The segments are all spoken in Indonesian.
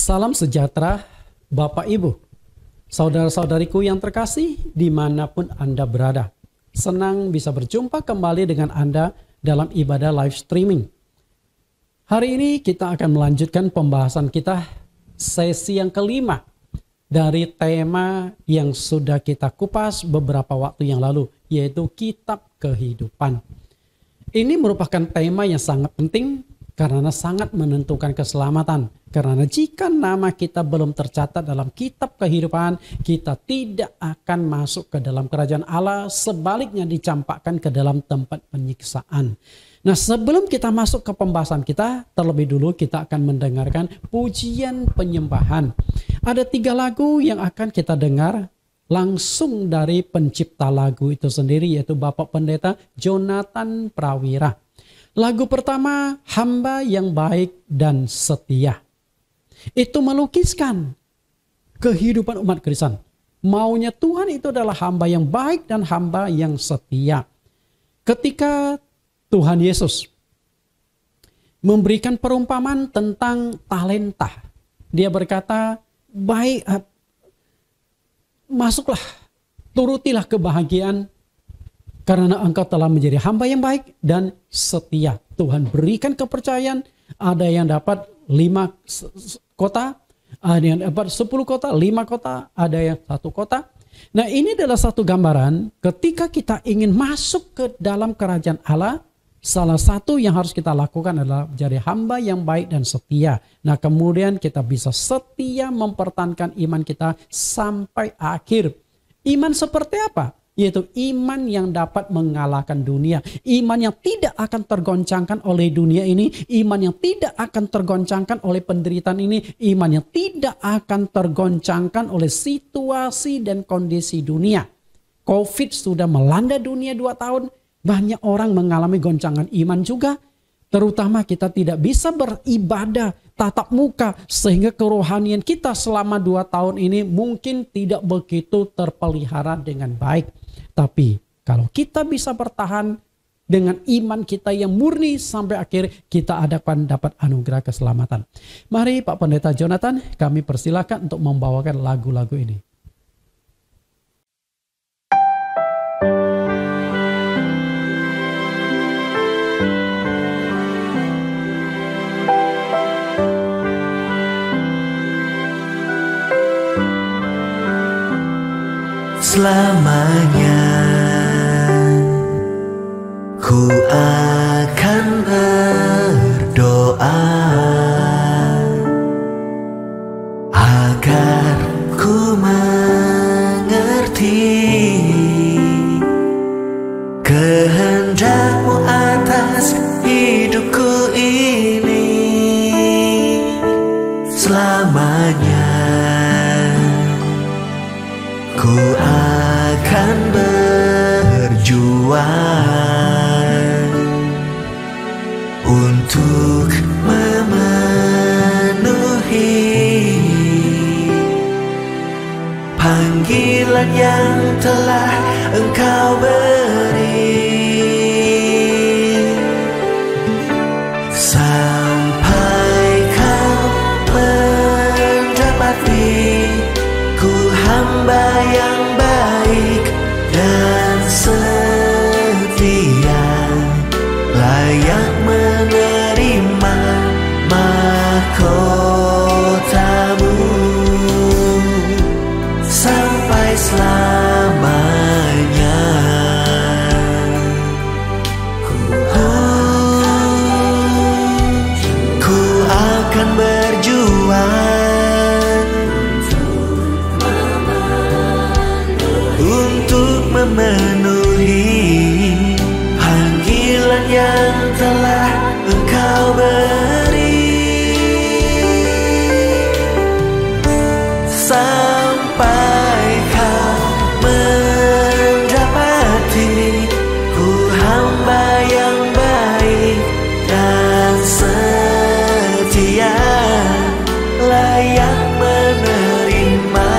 Salam sejahtera Bapak Ibu, saudara-saudariku yang terkasih dimanapun Anda berada. Senang bisa berjumpa kembali dengan Anda dalam ibadah live streaming. Hari ini kita akan melanjutkan pembahasan kita sesi yang kelima dari tema yang sudah kita kupas beberapa waktu yang lalu, yaitu Kitab Kehidupan. Ini merupakan tema yang sangat penting karena sangat menentukan keselamatan. Karena jika nama kita belum tercatat dalam kitab kehidupan, kita tidak akan masuk ke dalam kerajaan Allah, sebaliknya dicampakkan ke dalam tempat penyiksaan. Nah, sebelum kita masuk ke pembahasan kita, terlebih dulu kita akan mendengarkan pujian penyembahan. Ada 3 lagu yang akan kita dengar langsung dari pencipta lagu itu sendiri, yaitu Bapak Pendeta Jonathan Prawira. Lagu pertama, Hamba yang Baik dan Setia. Itu melukiskan kehidupan umat Kristen. Maunya Tuhan itu adalah hamba yang baik dan hamba yang setia. Ketika Tuhan Yesus memberikan perumpamaan tentang talenta, Dia berkata, baik, masuklah, turutilah kebahagiaan karena engkau telah menjadi hamba yang baik dan setia. Tuhan berikan kepercayaan, ada yang dapat 5 kota, ada yang dapat 10 kota, 5 kota, ada yang 1 kota. Nah, ini adalah satu gambaran ketika kita ingin masuk ke dalam kerajaan Allah, salah satu yang harus kita lakukan adalah menjadi hamba yang baik dan setia. Nah, kemudian kita bisa setia mempertahankan iman kita sampai akhir. Iman seperti apa? Yaitu iman yang dapat mengalahkan dunia. Iman yang tidak akan tergoncangkan oleh dunia ini. Iman yang tidak akan tergoncangkan oleh penderitaan ini. Iman yang tidak akan tergoncangkan oleh situasi dan kondisi dunia. COVID sudah melanda dunia 2 tahun. Banyak orang mengalami goncangan iman juga. Terutama kita tidak bisa beribadah tatap muka. Sehingga kerohanian kita selama 2 tahun ini mungkin tidak begitu terpelihara dengan baik. Tapi kalau kita bisa bertahan dengan iman kita yang murni sampai akhir, kita akan dapat anugerah keselamatan. Mari Pak Pendeta Jonathan, kami persilakan untuk membawakan lagu-lagu ini. Selamanya ku akan berdoa agar ku mengerti kehendak-Mu atas hidupku ini. Selamanya ku akan berjuang untuk memenuhi panggilan yang telah Engkau beri. Sampai Kau mendapati ku hamba yang baik dan setia, layak menerima mahkota-Mu sampai selamanya. Ku akan berjuang untuk memenuhi panggilan yang telah Engkau beri. Sampai Kau mendapati ku hamba yang baik dan setia, layak menerima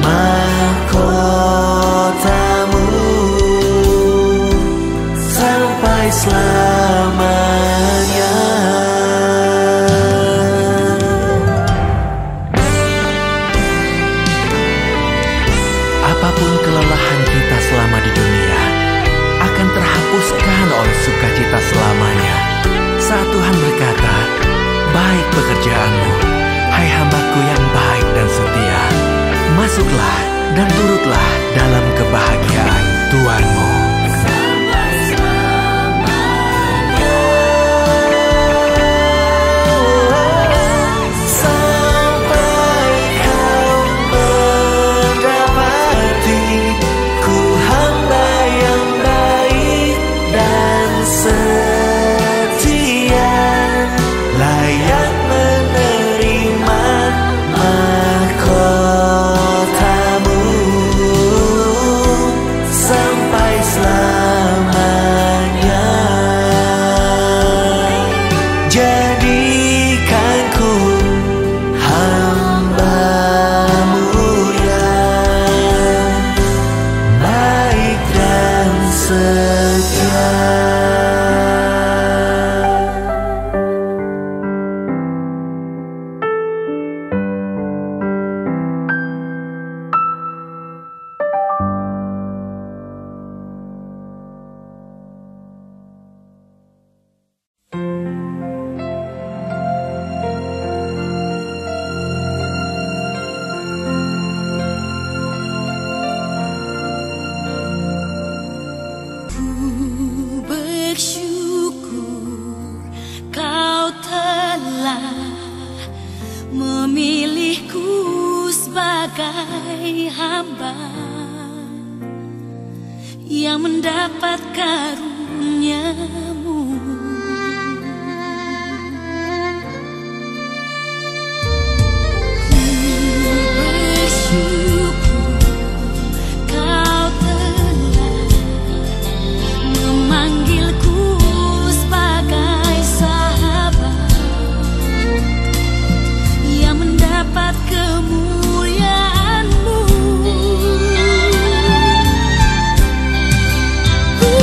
mahkota-Mu sampai selamanya. sukacita selamanya. Saat Tuhan berkata, baik pekerjaanmu, hai hambaku yang baik dan setia. Masuklah dan turutlah dalam kebahagiaan Tuhanmu. Memilihku sebagai hamba yang mendapat karunia-Mu. Ku bersyukur Kau telah memanggilku sebagai sahabat yang mendapat kemuliaan-Mu. Ku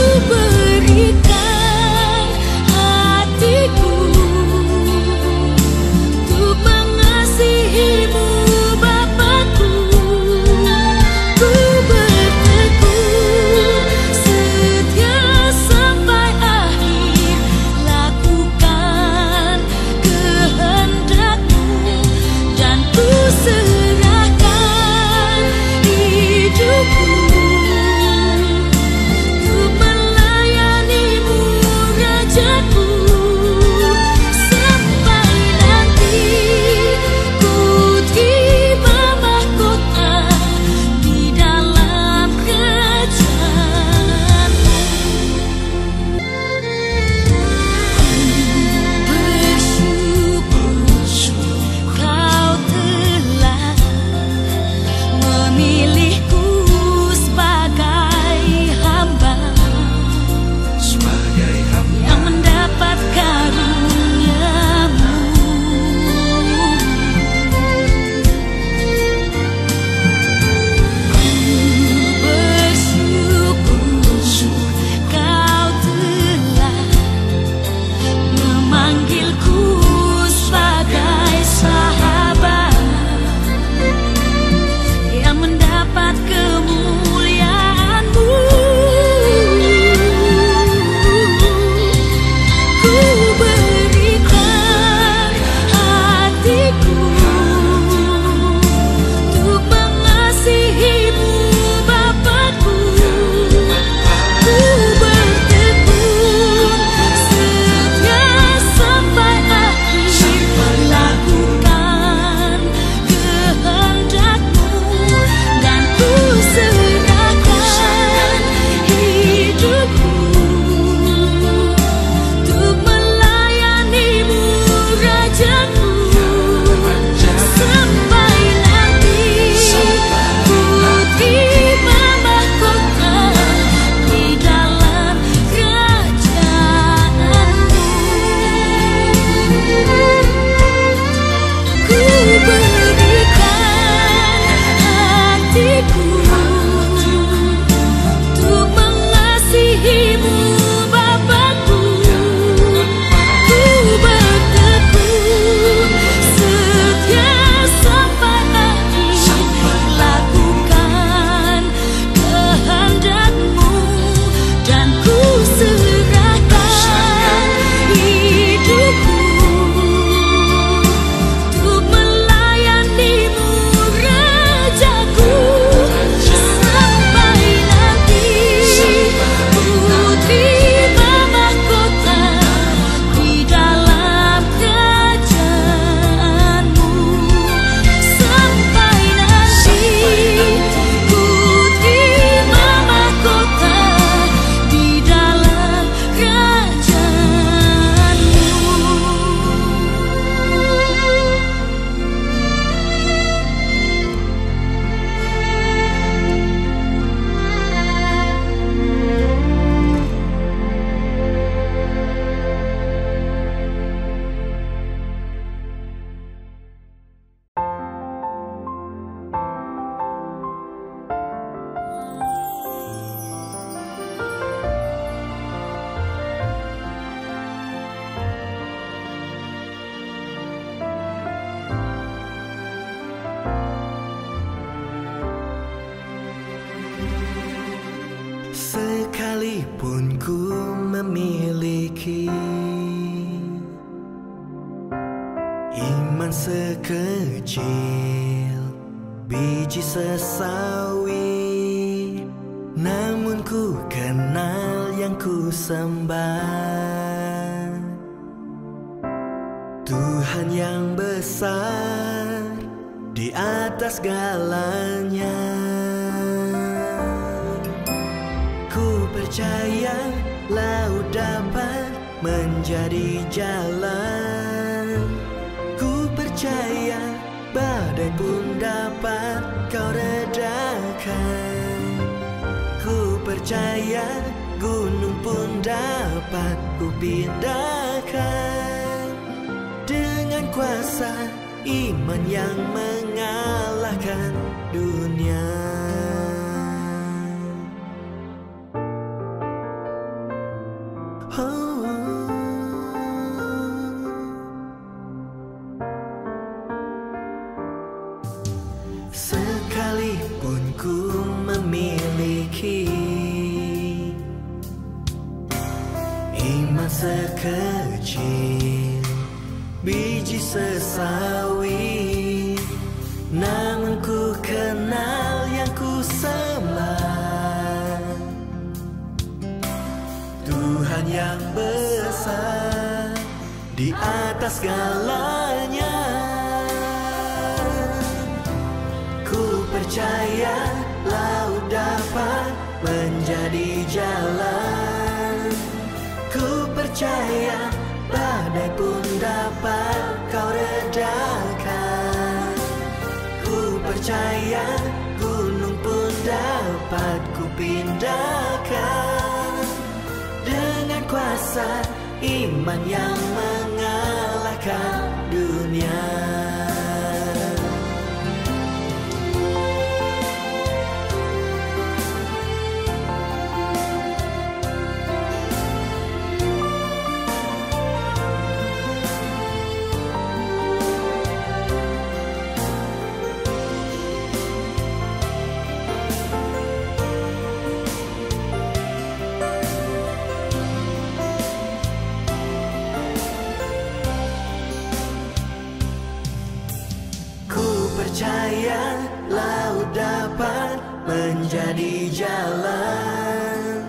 miliki. Iman sekecil biji sesawi, namun ku kenal yang ku sembah. Tuhan yang besar di atas segalanya. Ku percaya laut dapat menjadi jalan. Ku percaya badai pun dapat kau redakan. Ku percaya gunung pun dapat ku pindahkan. Dengan kuasa iman yang mengalahkan dunia. Sekalipun ku memiliki iman sekecil biji sesawi, namun ku kenal yang ku sembah. Tuhan yang besar di atas segalanya. Ku percaya laut dapat menjadi jalan. Ku percaya badai pun dapat kau redakan. Ku percaya gunung pun dapat ku pindahkan. Dengan kuasa iman yang mengalahkan dunia. Percaya laut dapat menjadi jalan.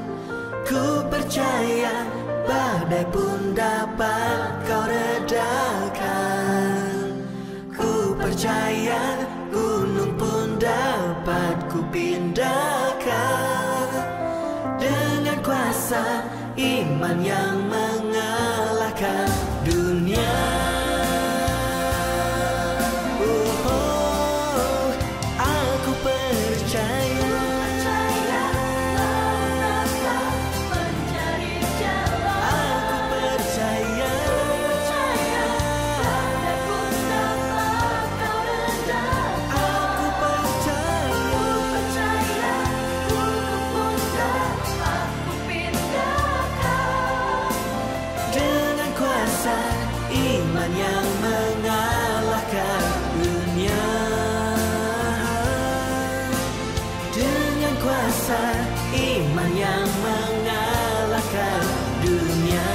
Ku percaya badai pun dapat kau redakan. Ku percaya gunung pun dapat ku pindahkan. Dengan kuasa iman yang mengalahkan dunia. Iman yang mengalahkan dunia. Dengan kuasa iman yang mengalahkan dunia.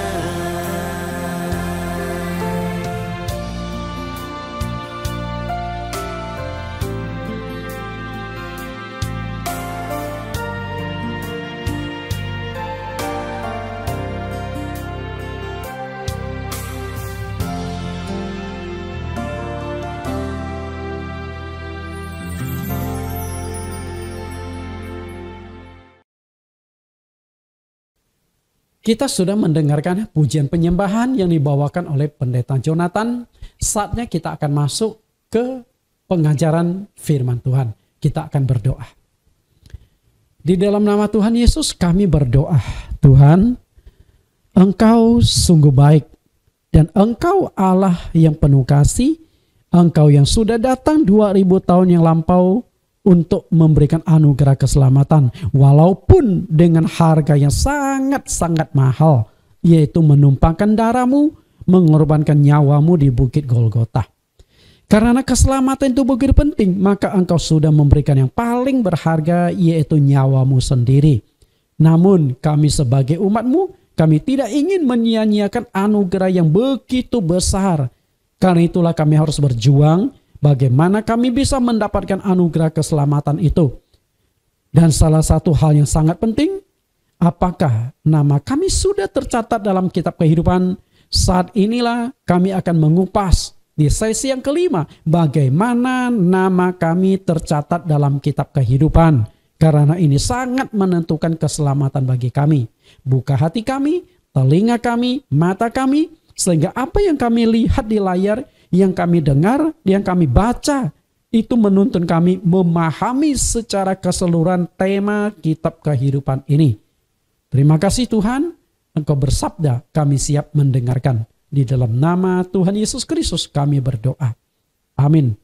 Kita sudah mendengarkan pujian penyembahan yang dibawakan oleh Pendeta Jonathan. Saatnya kita akan masuk ke pengajaran firman Tuhan. Kita akan berdoa. Di dalam nama Tuhan Yesus kami berdoa. Tuhan, Engkau sungguh baik. Dan Engkau Allah yang penuh kasih. Engkau yang sudah datang 2000 tahun yang lampau untuk memberikan anugerah keselamatan, walaupun dengan harga yang sangat-sangat mahal, yaitu menumpahkan darahmu, mengorbankan nyawamu di Bukit Golgota. Karena keselamatan itu begitu penting, maka engkau sudah memberikan yang paling berharga, yaitu nyawamu sendiri. Namun kami sebagai umatmu, Kami tidak ingin menyia-nyiakan anugerah yang begitu besar. Karena itulah kami harus berjuang bagaimana kami bisa mendapatkan anugerah keselamatan itu. Dan salah satu hal yang sangat penting, apakah nama kami sudah tercatat dalam kitab kehidupan? Saat inilah kami akan mengupas di sesi yang kelima, bagaimana nama kami tercatat dalam kitab kehidupan. Karena ini sangat menentukan keselamatan bagi kami. Buka hati kami, telinga kami, mata kami, sehingga apa yang kami lihat di layar, yang kami dengar, yang kami baca, itu menuntun kami memahami secara keseluruhan tema kitab kehidupan ini. Terima kasih Tuhan, Engkau bersabda, kami siap mendengarkan. Di dalam nama Tuhan Yesus Kristus kami berdoa. Amin.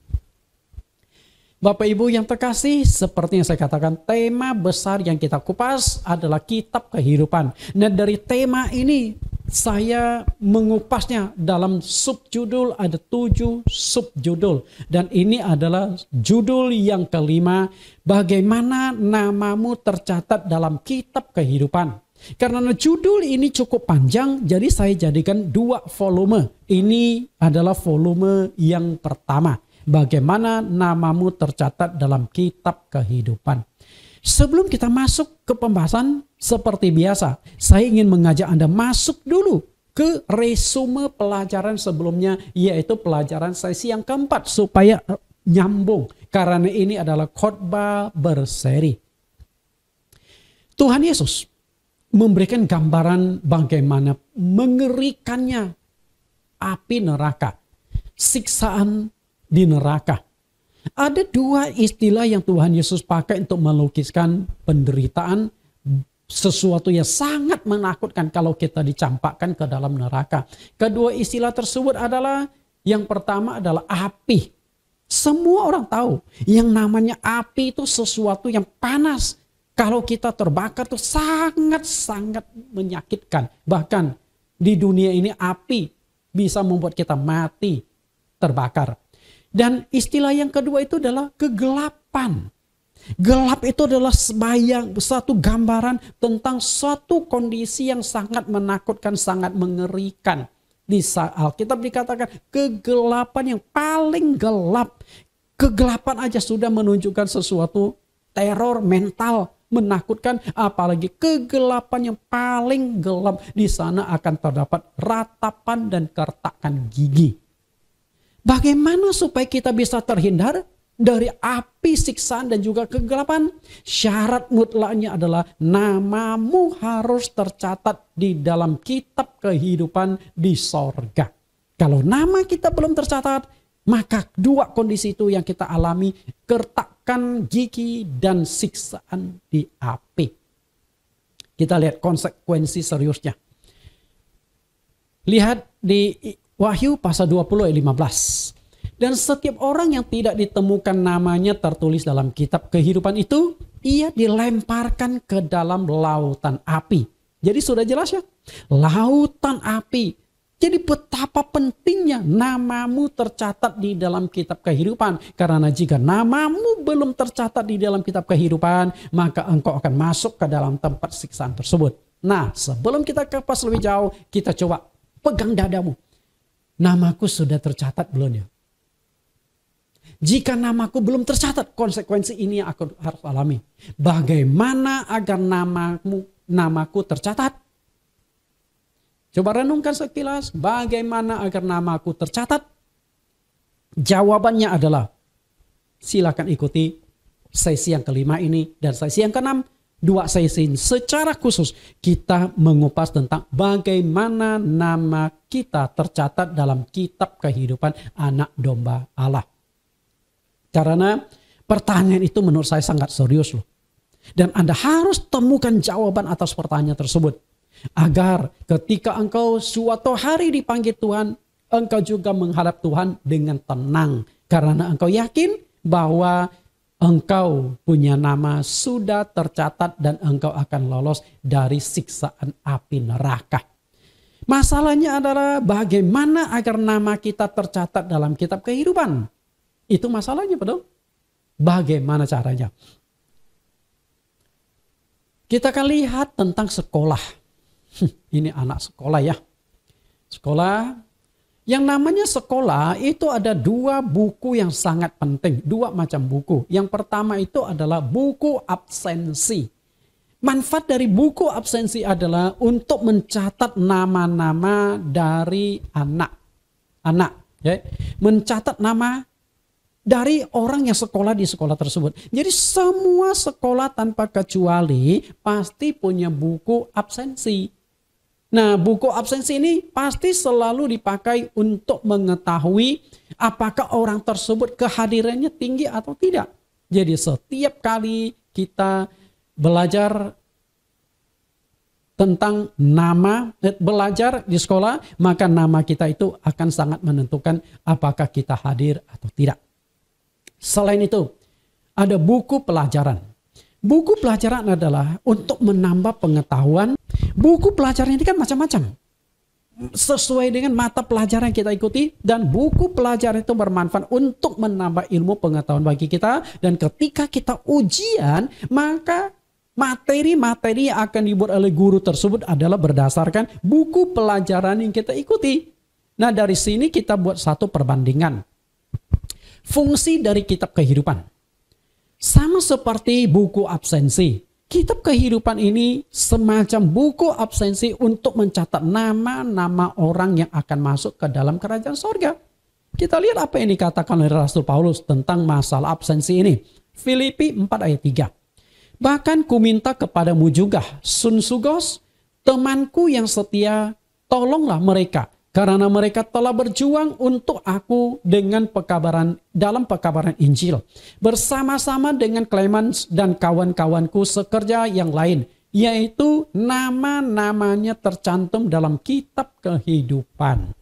Bapak Ibu yang terkasih, seperti yang saya katakan, tema besar yang kita kupas adalah kitab kehidupan. Nah, dari tema ini saya mengupasnya dalam subjudul, ada 7 subjudul. Dan ini adalah judul yang kelima, bagaimana namamu tercatat dalam kitab kehidupan. Karena judul ini cukup panjang, jadi saya jadikan 2 volume. Ini adalah volume yang pertama. Bagaimana namamu tercatat dalam kitab kehidupan. Sebelum kita masuk ke pembahasan, seperti biasa, saya ingin mengajak Anda masuk dulu ke resume pelajaran sebelumnya, yaitu pelajaran sesi yang keempat, supaya nyambung. Karena ini adalah khotbah berseri. Tuhan Yesus memberikan gambaran bagaimana mengerikannya api neraka, siksaan di neraka. Ada 2 istilah yang Tuhan Yesus pakai untuk melukiskan penderitaan, sesuatu yang sangat menakutkan kalau kita dicampakkan ke dalam neraka. Kedua istilah tersebut adalah, yang pertama adalah api. Semua orang tahu yang namanya api itu sesuatu yang panas. Kalau kita terbakar itu sangat-sangat menyakitkan. Bahkan di dunia ini api bisa membuat kita mati terbakar. Dan istilah yang kedua itu adalah kegelapan. Gelap itu adalah satu gambaran tentang suatu kondisi yang sangat menakutkan, sangat mengerikan. Di Alkitab dikatakan kegelapan yang paling gelap. Kegelapan aja sudah menunjukkan sesuatu teror mental, menakutkan, apalagi kegelapan yang paling gelap. Di sana akan terdapat ratapan dan kertakan gigi. Bagaimana supaya kita bisa terhindar dari api siksaan dan juga kegelapan? Syarat mutlaknya adalah namamu harus tercatat di dalam kitab kehidupan di sorga. Kalau nama kita belum tercatat, maka 2 kondisi itu yang kita alami, kertakan gigi dan siksaan di api. Kita lihat konsekuensi seriusnya. Lihat di Wahyu pasal 20 ayat 15. Dan setiap orang yang tidak ditemukan namanya tertulis dalam kitab kehidupan itu, ia dilemparkan ke dalam lautan api. Jadi sudah jelas ya, lautan api. Jadi betapa pentingnya namamu tercatat di dalam kitab kehidupan. Karena jika namamu belum tercatat di dalam kitab kehidupan, maka engkau akan masuk ke dalam tempat siksaan tersebut. Nah, sebelum kita kupas lebih jauh, kita coba pegang dadamu. Namaku sudah tercatat belum ya? Jika namaku belum tercatat, konsekuensi ini yang aku harus alami. Bagaimana agar namaku tercatat? Coba renungkan sekilas, bagaimana agar namaku tercatat? Jawabannya adalah, silakan ikuti sesi yang kelima ini dan sesi yang keenam. 2 sesi secara khusus kita mengupas tentang bagaimana nama kita tercatat dalam kitab kehidupan anak domba Allah. Karena pertanyaan itu menurut saya sangat serius loh. Dan Anda harus temukan jawaban atas pertanyaan tersebut. Agar ketika engkau suatu hari dipanggil Tuhan, engkau juga menghadap Tuhan dengan tenang. Karena engkau yakin bahwa engkau punya nama sudah tercatat dan engkau akan lolos dari siksaan api neraka. Masalahnya adalah bagaimana agar nama kita tercatat dalam kitab kehidupan. Itu masalahnya, betul? Bagaimana caranya? Kita akan lihat tentang sekolah. Ini anak sekolah ya. Sekolah. Yang namanya sekolah itu ada 2 buku yang sangat penting. 2 macam buku. Yang pertama itu adalah buku absensi. Manfaat dari buku absensi adalah untuk mencatat nama-nama dari anak. Ya. Mencatat nama dari orang yang sekolah di sekolah tersebut. Jadi semua sekolah tanpa kecuali pasti punya buku absensi. Nah, buku absensi ini pasti selalu dipakai untuk mengetahui apakah orang tersebut kehadirannya tinggi atau tidak. Jadi setiap kali kita belajar tentang nama, belajar di sekolah, maka nama kita itu akan sangat menentukan apakah kita hadir atau tidak. Selain itu, ada buku pelajaran. Buku pelajaran adalah untuk menambah pengetahuan. Buku pelajaran ini kan macam-macam. Sesuai dengan mata pelajaran yang kita ikuti. Dan buku pelajaran itu bermanfaat untuk menambah ilmu pengetahuan bagi kita. Dan ketika kita ujian, maka materi-materi yang akan dibuat oleh guru tersebut adalah berdasarkan buku pelajaran yang kita ikuti. Nah, dari sini kita buat satu perbandingan. Fungsi dari kitab kehidupan. Sama seperti buku absensi. Kitab kehidupan ini semacam buku absensi untuk mencatat nama-nama orang yang akan masuk ke dalam kerajaan sorga. Kita lihat apa yang dikatakan oleh Rasul Paulus tentang masalah absensi ini. Filipi 4 ayat 3. Bahkan kuminta kepadamu juga, Sunsugos, temanku yang setia, tolonglah mereka. Karena mereka telah berjuang untuk aku dengan dalam pekabaran Injil. Bersama-sama dengan Clemens dan kawan-kawanku sekerja yang lain. Yaitu nama-namanya tercantum dalam kitab kehidupan.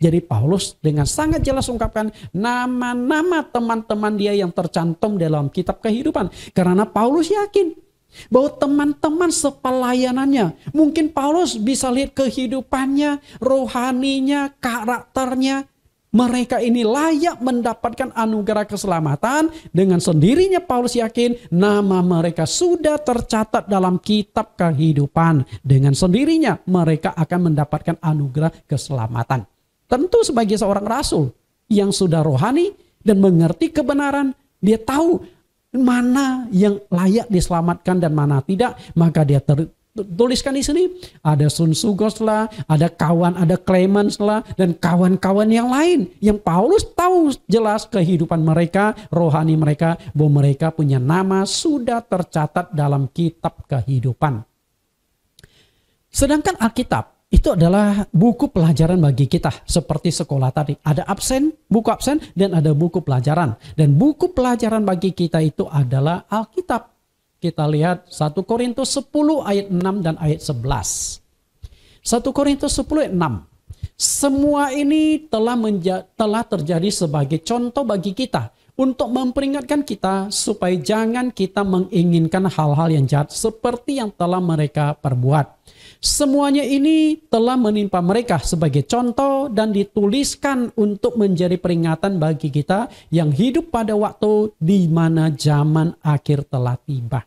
Jadi Paulus dengan sangat jelas ungkapkan nama-nama teman-teman dia yang tercantum dalam kitab kehidupan. Karena Paulus yakin bahwa teman-teman sepelayanannya, mungkin Paulus bisa lihat kehidupannya, rohaninya, karakternya. Mereka ini layak mendapatkan anugerah keselamatan. Dengan sendirinya Paulus yakin nama mereka sudah tercatat dalam kitab kehidupan. Dengan sendirinya mereka akan mendapatkan anugerah keselamatan. Tentu sebagai seorang rasul yang sudah rohani dan mengerti kebenaran, dia tahu mana yang layak diselamatkan dan mana tidak. Maka dia tuliskan di sini. Ada Sunsugos lah, ada Clemens lah, dan kawan-kawan yang lain. Yang Paulus tahu jelas kehidupan mereka, rohani mereka, bahwa mereka punya nama sudah tercatat dalam kitab kehidupan. Sedangkan Alkitab itu adalah buku pelajaran bagi kita. Seperti sekolah tadi. Ada buku absen dan ada buku pelajaran. Dan buku pelajaran bagi kita itu adalah Alkitab. Kita lihat 1 Korintus 10 ayat 6 dan ayat 11. 1 Korintus 10 ayat 6. Semua ini telah terjadi sebagai contoh bagi kita. Untuk memperingatkan kita supaya jangan kita menginginkan hal-hal yang jahat seperti yang telah mereka perbuat. Semuanya ini telah menimpa mereka sebagai contoh dan dituliskan untuk menjadi peringatan bagi kita yang hidup pada waktu di mana zaman akhir telah tiba.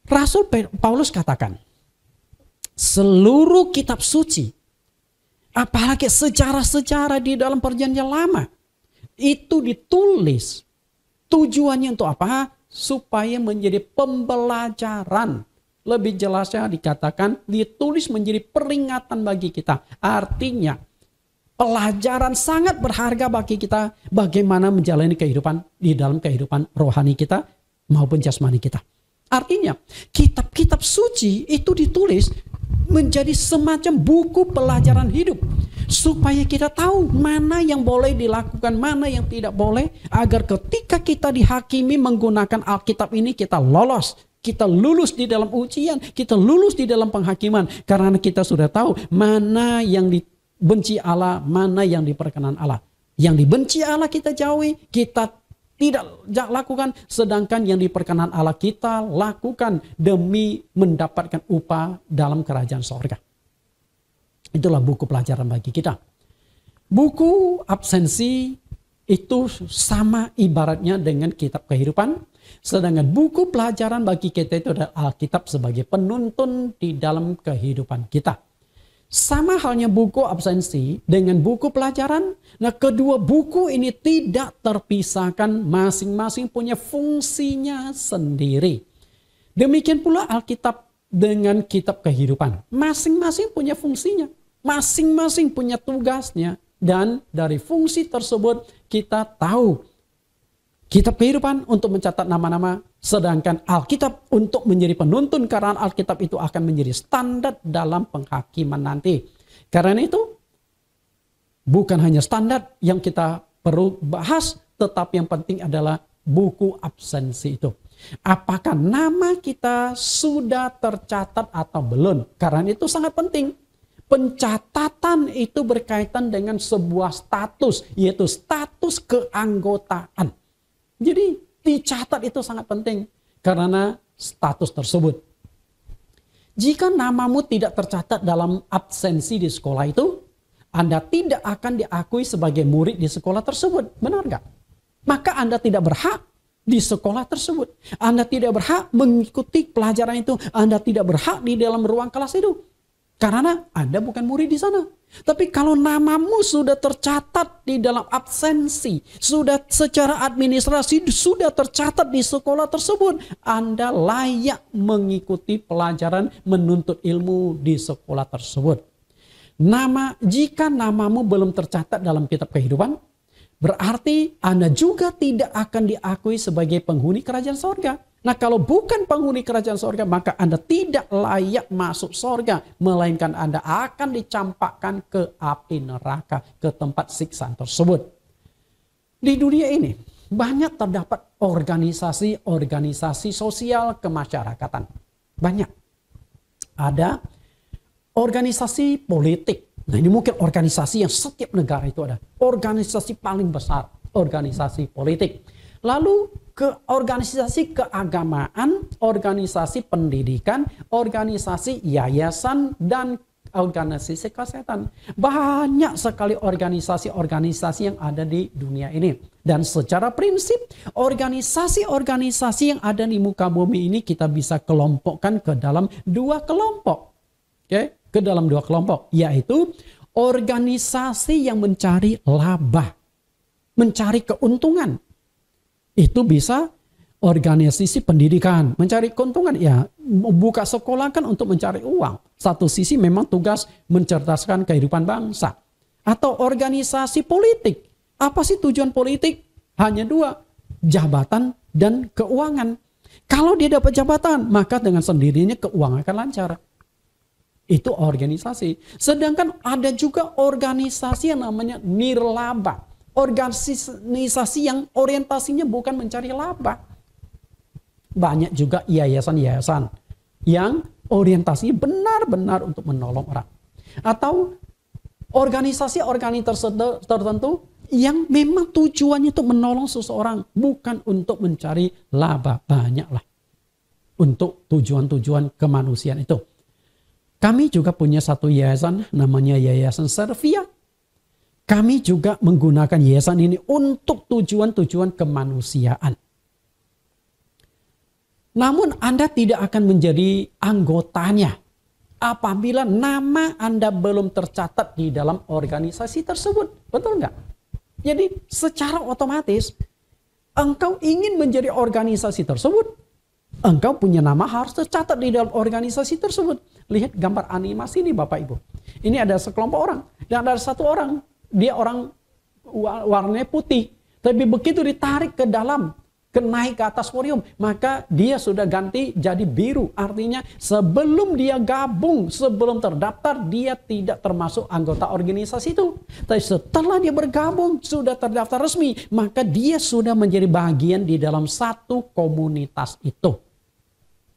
Rasul Paulus katakan, seluruh kitab suci, apalagi sejarah-sejarah di dalam perjanjian lama, itu ditulis. Tujuannya untuk apa? Supaya menjadi pembelajaran. Lebih jelasnya dikatakan ditulis menjadi peringatan bagi kita. Artinya pelajaran sangat berharga bagi kita bagaimana menjalani kehidupan di dalam kehidupan rohani kita maupun jasmani kita. Artinya kitab-kitab suci itu ditulis menjadi semacam buku pelajaran hidup. Supaya kita tahu mana yang boleh dilakukan, mana yang tidak boleh. Agar ketika kita dihakimi menggunakan Alkitab ini kita lolos. Kita lulus di dalam ujian, kita lulus di dalam penghakiman. Karena kita sudah tahu mana yang dibenci Allah, mana yang diperkenan Allah. Yang dibenci Allah kita jauhi, kita tidak lakukan. Sedangkan yang diperkenan Allah kita lakukan demi mendapatkan upah dalam kerajaan sorga. Itulah buku pelajaran bagi kita. Buku absensi itu sama ibaratnya dengan kitab kehidupan. Sedangkan buku pelajaran bagi kita itu adalah Alkitab sebagai penuntun di dalam kehidupan kita. Sama halnya buku absensi dengan buku pelajaran. Nah, kedua buku ini tidak terpisahkan, masing-masing punya fungsinya sendiri. Demikian pula Alkitab dengan kitab kehidupan. Masing-masing punya fungsinya. Masing-masing punya tugasnya. Dan dari fungsi tersebut kita tahu kitab kehidupan untuk mencatat nama-nama, sedangkan Alkitab untuk menjadi penuntun karena Alkitab itu akan menjadi standar dalam penghakiman nanti. Karena itu bukan hanya standar yang kita perlu bahas, tetapi yang penting adalah buku absensi itu. Apakah nama kita sudah tercatat atau belum? Karena itu sangat penting. Pencatatan itu berkaitan dengan sebuah status, yaitu status keanggotaan. Jadi dicatat itu sangat penting karena status tersebut. Jika namamu tidak tercatat dalam absensi di sekolah itu, Anda tidak akan diakui sebagai murid di sekolah tersebut. Benar nggak? Maka Anda tidak berhak di sekolah tersebut. Anda tidak berhak mengikuti pelajaran itu. Anda tidak berhak di dalam ruang kelas itu. Karena Anda bukan murid di sana. Tapi kalau namamu sudah tercatat di dalam absensi, sudah secara administrasi sudah tercatat di sekolah tersebut, Anda layak mengikuti pelajaran menuntut ilmu di sekolah tersebut. Jika namamu belum tercatat dalam kitab kehidupan, berarti Anda juga tidak akan diakui sebagai penghuni kerajaan sorga. Nah, kalau bukan penghuni kerajaan sorga, maka Anda tidak layak masuk sorga, melainkan Anda akan dicampakkan ke api neraka, ke tempat siksaan tersebut. Di dunia ini banyak terdapat organisasi-organisasi sosial kemasyarakatan. Banyak. Ada organisasi politik. Nah, ini mungkin organisasi yang setiap negara itu ada. Organisasi paling besar, organisasi politik. Lalu ke organisasi keagamaan, organisasi pendidikan, organisasi yayasan, dan organisasi kesehatan. Banyak sekali organisasi-organisasi yang ada di dunia ini. Dan secara prinsip, organisasi-organisasi yang ada di muka bumi ini kita bisa kelompokkan ke dalam dua kelompok. Oke? Ke dalam dua kelompok, yaitu organisasi yang mencari laba, mencari keuntungan. Itu bisa organisasi pendidikan, mencari keuntungan. Ya, buka sekolah kan untuk mencari uang. Satu sisi memang tugas mencerdaskan kehidupan bangsa. Atau organisasi politik. Apa sih tujuan politik? Hanya dua, jabatan dan keuangan. Kalau dia dapat jabatan, maka dengan sendirinya keuangan akan lancar. Itu organisasi. Sedangkan ada juga organisasi yang namanya nirlaba. Organisasi yang orientasinya bukan mencari laba. Banyak juga yayasan-yayasan yang orientasinya benar-benar untuk menolong orang. Atau organisasi-organisasi tertentu yang memang tujuannya untuk menolong seseorang, bukan untuk mencari laba. Banyaklah untuk tujuan-tujuan kemanusiaan itu. Kami juga punya satu yayasan namanya Yayasan Servia. Kami juga menggunakan yayasan ini untuk tujuan-tujuan kemanusiaan. Namun Anda tidak akan menjadi anggotanya apabila nama Anda belum tercatat di dalam organisasi tersebut. Betul nggak? Jadi secara otomatis engkau ingin menjadi organisasi tersebut, engkau punya nama harus tercatat di dalam organisasi tersebut. Lihat gambar animasi ini Bapak Ibu. Ini ada sekelompok orang dan ada satu orang. Dia orang warnanya putih. Tapi begitu ditarik ke dalam, naik ke atas podium, maka dia sudah ganti jadi biru. Artinya sebelum dia gabung, sebelum terdaftar, dia tidak termasuk anggota organisasi itu. Tapi setelah dia bergabung, sudah terdaftar resmi, maka dia sudah menjadi bagian di dalam satu komunitas itu.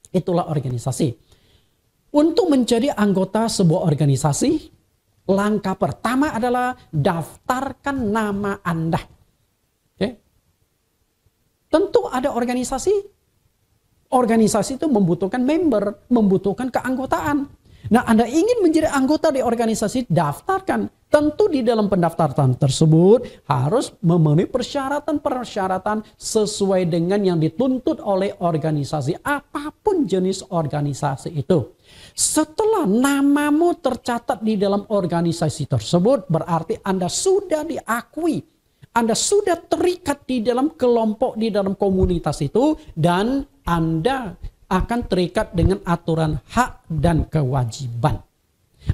Itulah organisasi. Untuk menjadi anggota sebuah organisasi, langkah pertama adalah daftarkan nama Anda. Oke. Tentu ada organisasi. Organisasi itu membutuhkan member, membutuhkan keanggotaan. Nah, Anda ingin menjadi anggota di organisasi, daftarkan. Tentu di dalam pendaftaran tersebut harus memenuhi persyaratan-persyaratan sesuai dengan yang dituntut oleh organisasi, apapun jenis organisasi itu. Setelah namamu tercatat di dalam organisasi tersebut, berarti Anda sudah diakui. Anda sudah terikat di dalam kelompok, di dalam komunitas itu, dan Anda akan terikat dengan aturan hak dan kewajiban.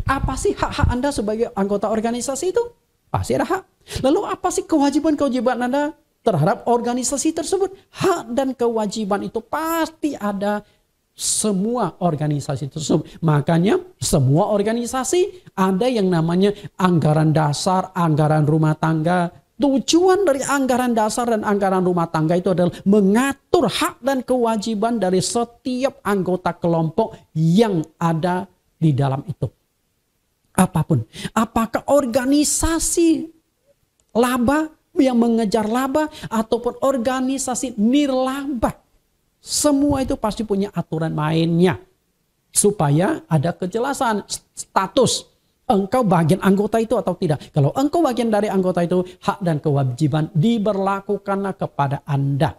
Apa sih hak-hak Anda sebagai anggota organisasi itu? Pasti ada hak. Lalu apa sih kewajiban-kewajiban Anda terhadap organisasi tersebut? Hak dan kewajiban itu pasti ada semua organisasi tersebut. Makanya semua organisasi ada yang namanya anggaran dasar, anggaran rumah tangga. Tujuan dari anggaran dasar dan anggaran rumah tangga itu adalah mengatur hak dan kewajiban dari setiap anggota kelompok yang ada di dalam itu. Apapun. Apakah organisasi laba yang mengejar laba ataupun organisasi nirlaba. Semua itu pasti punya aturan mainnya. Supaya ada kejelasan status. Engkau bagian anggota itu atau tidak. Kalau engkau bagian dari anggota itu, hak dan kewajiban diberlakukanlah kepada Anda.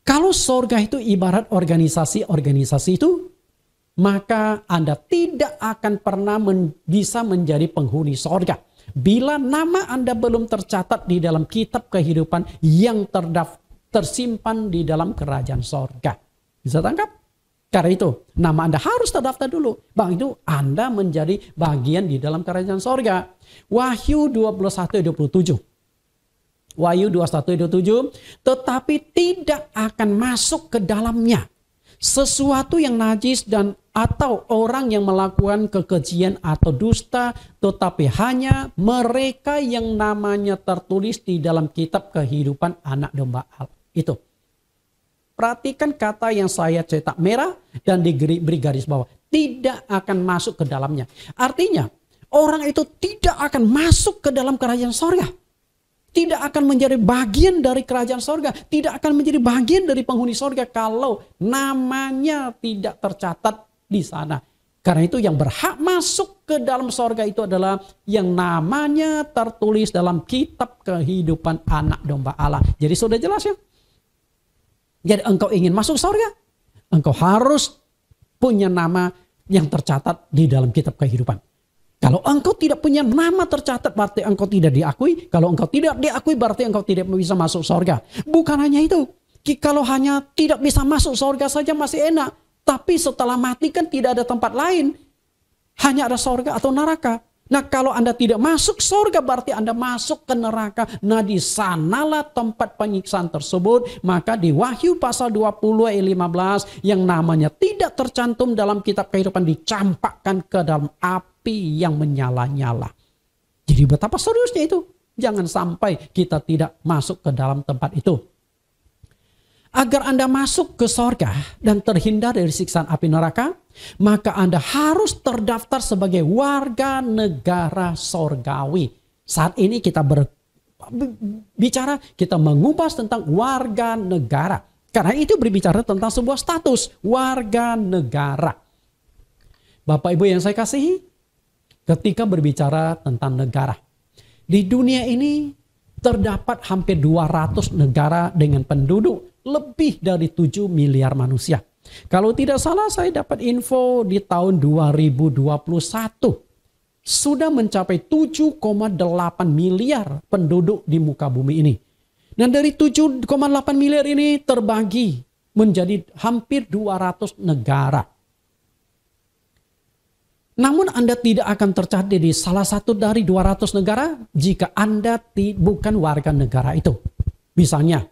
Kalau sorga itu ibarat organisasi-organisasi itu, maka Anda tidak akan pernah bisa menjadi penghuni sorga. Bila nama Anda belum tercatat di dalam kitab kehidupan yang tersimpan di dalam kerajaan sorga. Bisa tangkap? Karena itu, nama Anda harus terdaftar dulu. Bang, itu Anda menjadi bagian di dalam kerajaan sorga. Wahyu 21:27. Wahyu 21:27. Tetapi tidak akan masuk ke dalamnya sesuatu yang najis dan atau orang yang melakukan kekejian atau dusta, tetapi hanya mereka yang namanya tertulis di dalam kitab kehidupan anak domba Allah. Itu. Perhatikan kata yang saya cetak merah dan diberi garis bawah. Tidak akan masuk ke dalamnya. Artinya, orang itu tidak akan masuk ke dalam kerajaan sorga. Tidak akan menjadi bagian dari kerajaan sorga. Tidak akan menjadi bagian dari penghuni sorga kalau namanya tidak tercatat di sana. Karena itu yang berhak masuk ke dalam sorga itu adalah yang namanya tertulis dalam kitab kehidupan anak domba Allah. Jadi sudah jelas ya? Jadi engkau ingin masuk sorga, engkau harus punya nama yang tercatat di dalam kitab kehidupan. Kalau engkau tidak punya nama tercatat berarti engkau tidak diakui. Kalau engkau tidak diakui berarti engkau tidak bisa masuk sorga. Bukan hanya itu. Kalau hanya tidak bisa masuk sorga saja masih enak. Tapi setelah mati kan tidak ada tempat lain. Hanya ada sorga atau neraka. Nah kalau Anda tidak masuk sorga berarti Anda masuk ke neraka. Nah di sanalah tempat penyiksaan tersebut. Maka di Wahyu pasal 20 ayat 15 yang namanya tidak tercantum dalam kitab kehidupan dicampakkan ke dalam api yang menyala-nyala. Jadi betapa seriusnya itu. Jangan sampai kita tidak masuk ke dalam tempat itu. Agar Anda masuk ke sorga dan terhindar dari siksaan api neraka, maka Anda harus terdaftar sebagai warga negara sorgawi. Saat ini kita berbicara, kita mengupas tentang warga negara. Karena itu berbicara tentang sebuah status warga negara. Bapak Ibu yang saya kasihi, ketika berbicara tentang negara, di dunia ini terdapat hampir 200 negara dengan penduduk lebih dari 7 miliar manusia. Kalau tidak salah saya dapat info di tahun 2021 sudah mencapai 7,8 miliar penduduk di muka bumi ini. Dan dari 7,8 miliar ini terbagi menjadi hampir 200 negara. Namun Anda tidak akan tercatat di salah satu dari 200 negara jika Anda bukan warga negara itu. Misalnya,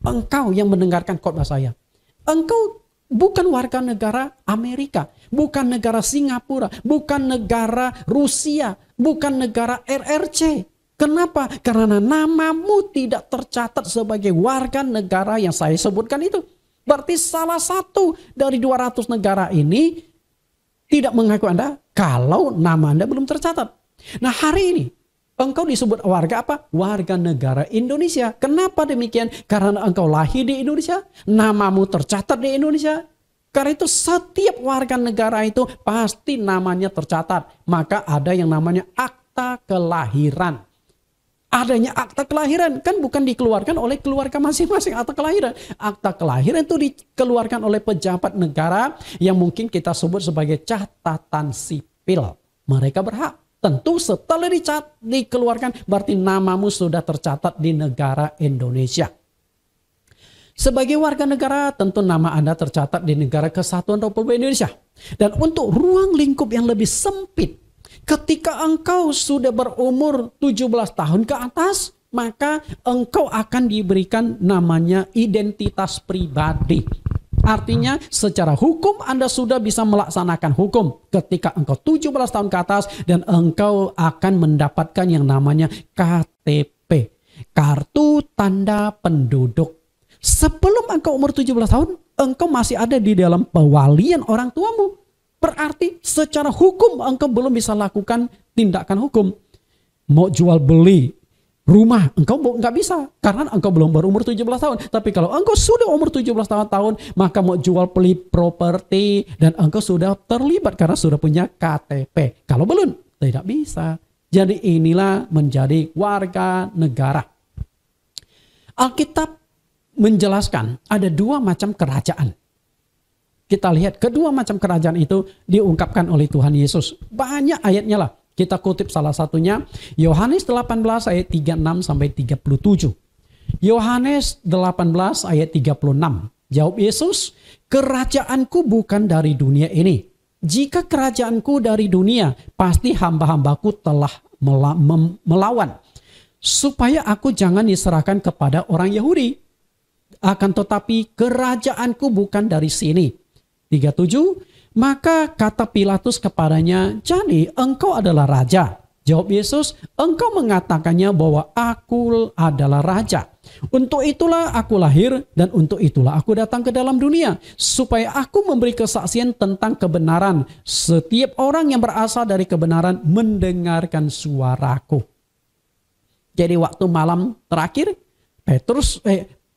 engkau yang mendengarkan khotbah saya, engkau bukan warga negara Amerika, bukan negara Singapura, bukan negara Rusia, bukan negara RRC. Kenapa? Karena namamu tidak tercatat sebagai warga negara yang saya sebutkan itu. Berarti salah satu dari 200 negara ini tidak mengaku Anda kalau nama Anda belum tercatat. Nah hari ini engkau disebut warga apa? Warga negara Indonesia. Kenapa demikian? Karena engkau lahir di Indonesia, namamu tercatat di Indonesia. Karena itu setiap warga negara itu pasti namanya tercatat. Maka ada yang namanya akta akta kelahiran. Adanya akta kelahiran kan bukan dikeluarkan oleh keluarga masing-masing. Akta kelahiran itu dikeluarkan oleh pejabat negara yang mungkin kita sebut sebagai catatan sipil. Mereka berhak. Tentu setelah dikeluarkan berarti namamu sudah tercatat di negara Indonesia. Sebagai warga negara tentu nama Anda tercatat di negara Kesatuan Republik Indonesia. Dan untuk ruang lingkup yang lebih sempit, ketika engkau sudah berumur 17 tahun ke atas, maka engkau akan diberikan namanya identitas pribadi. Artinya secara hukum Anda sudah bisa melaksanakan hukum ketika engkau 17 tahun ke atas dan engkau akan mendapatkan yang namanya KTP. Kartu Tanda Penduduk. Sebelum engkau umur 17 tahun, engkau masih ada di dalam pewalian orang tuamu. Berarti secara hukum engkau belum bisa lakukan tindakan hukum. Mau jual beli rumah, engkau nggak bisa karena engkau belum berumur 17 tahun. Tapi kalau engkau sudah umur 17 tahun, maka mau jual beli properti dan engkau sudah terlibat karena sudah punya KTP. Kalau belum, tidak bisa. Jadi inilah menjadi warga negara. Alkitab menjelaskan ada dua macam kerajaan. Kita lihat kedua macam kerajaan itu diungkapkan oleh Tuhan Yesus. Banyak ayatnya lah. Kita kutip salah satunya, Yohanes 18 ayat 36 sampai 37. Yohanes 18 ayat 36. Jawab Yesus, kerajaanku bukan dari dunia ini. Jika kerajaanku dari dunia, pasti hamba-hambaku telah melawan. Supaya aku jangan diserahkan kepada orang Yahudi. Akan tetapi kerajaanku bukan dari sini. 37. Maka kata Pilatus kepadanya, jadi engkau adalah raja. Jawab Yesus, engkau mengatakannya bahwa aku adalah raja. Untuk itulah aku lahir dan untuk itulah aku datang ke dalam dunia. Supaya aku memberi kesaksian tentang kebenaran. Setiap orang yang berasal dari kebenaran mendengarkan suaraku. Jadi waktu malam terakhir,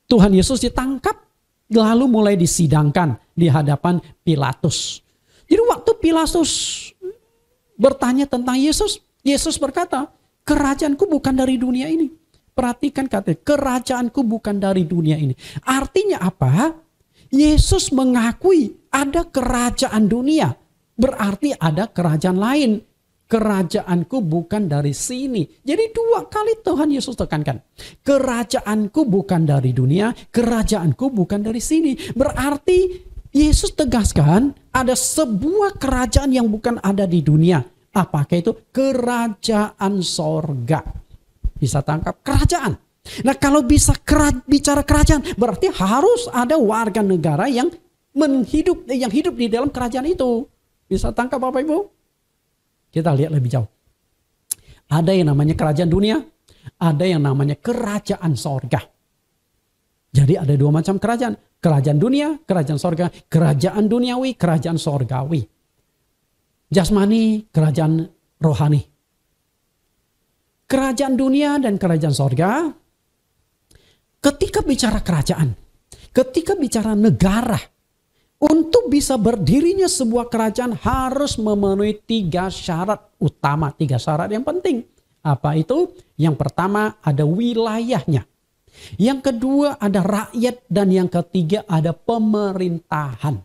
Tuhan Yesus ditangkap. Lalu mulai disidangkan di hadapan Pilatus. Jadi waktu Pilatus bertanya tentang Yesus, Yesus berkata, kerajaanku bukan dari dunia ini. Perhatikan kata, kerajaanku bukan dari dunia ini. Artinya apa? Yesus mengakui ada kerajaan dunia. Berarti ada kerajaan lain. Kerajaanku bukan dari sini. Jadi dua kali Tuhan Yesus tekankan. Kerajaanku bukan dari dunia, kerajaanku bukan dari sini. Berarti Yesus tegaskan ada sebuah kerajaan yang bukan ada di dunia. Apakah itu? Kerajaan sorga. Bisa tangkap kerajaan. Nah kalau bisa bicara kerajaan, berarti harus ada warga negara yang hidup di dalam kerajaan itu. Bisa tangkap Bapak Ibu? Kita lihat lebih jauh. Ada yang namanya kerajaan dunia, ada yang namanya kerajaan sorga. Jadi ada dua macam kerajaan. Kerajaan dunia, kerajaan sorga. Kerajaan duniawi, kerajaan sorgawi. Jasmani, kerajaan rohani. Kerajaan dunia dan kerajaan sorga. Ketika bicara kerajaan, ketika bicara negara, untuk bisa berdirinya sebuah kerajaan harus memenuhi 3 syarat utama. 3 syarat yang penting. Apa itu? Yang pertama ada wilayahnya. Yang kedua ada rakyat. Dan yang ketiga ada pemerintahan.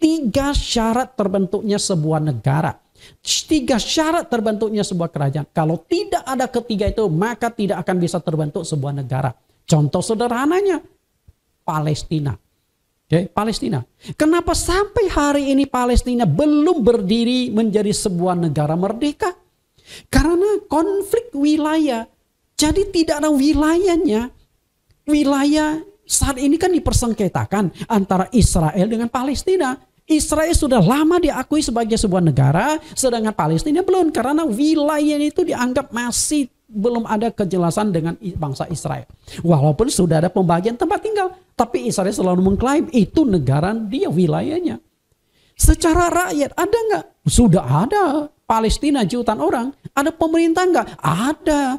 3 syarat terbentuknya sebuah negara. 3 syarat terbentuknya sebuah kerajaan. Kalau tidak ada ketiga itu maka tidak akan bisa terbentuk sebuah negara. Contoh sederhananya Palestina. Palestina. Kenapa sampai hari ini Palestina belum berdiri menjadi sebuah negara merdeka? Karena konflik wilayah. Jadi tidak ada wilayahnya. Wilayah saat ini kan dipersengketakan antara Israel dengan Palestina. Israel sudah lama diakui sebagai sebuah negara, sedangkan Palestina belum. Karena wilayah itu dianggap masih belum ada kejelasan dengan bangsa Israel. Walaupun sudah ada pembagian tempat tinggal. Tapi Israel selalu mengklaim itu negara dia, wilayahnya. Secara rakyat ada nggak? Sudah ada. Palestina jutaan orang. Ada pemerintah nggak? Ada.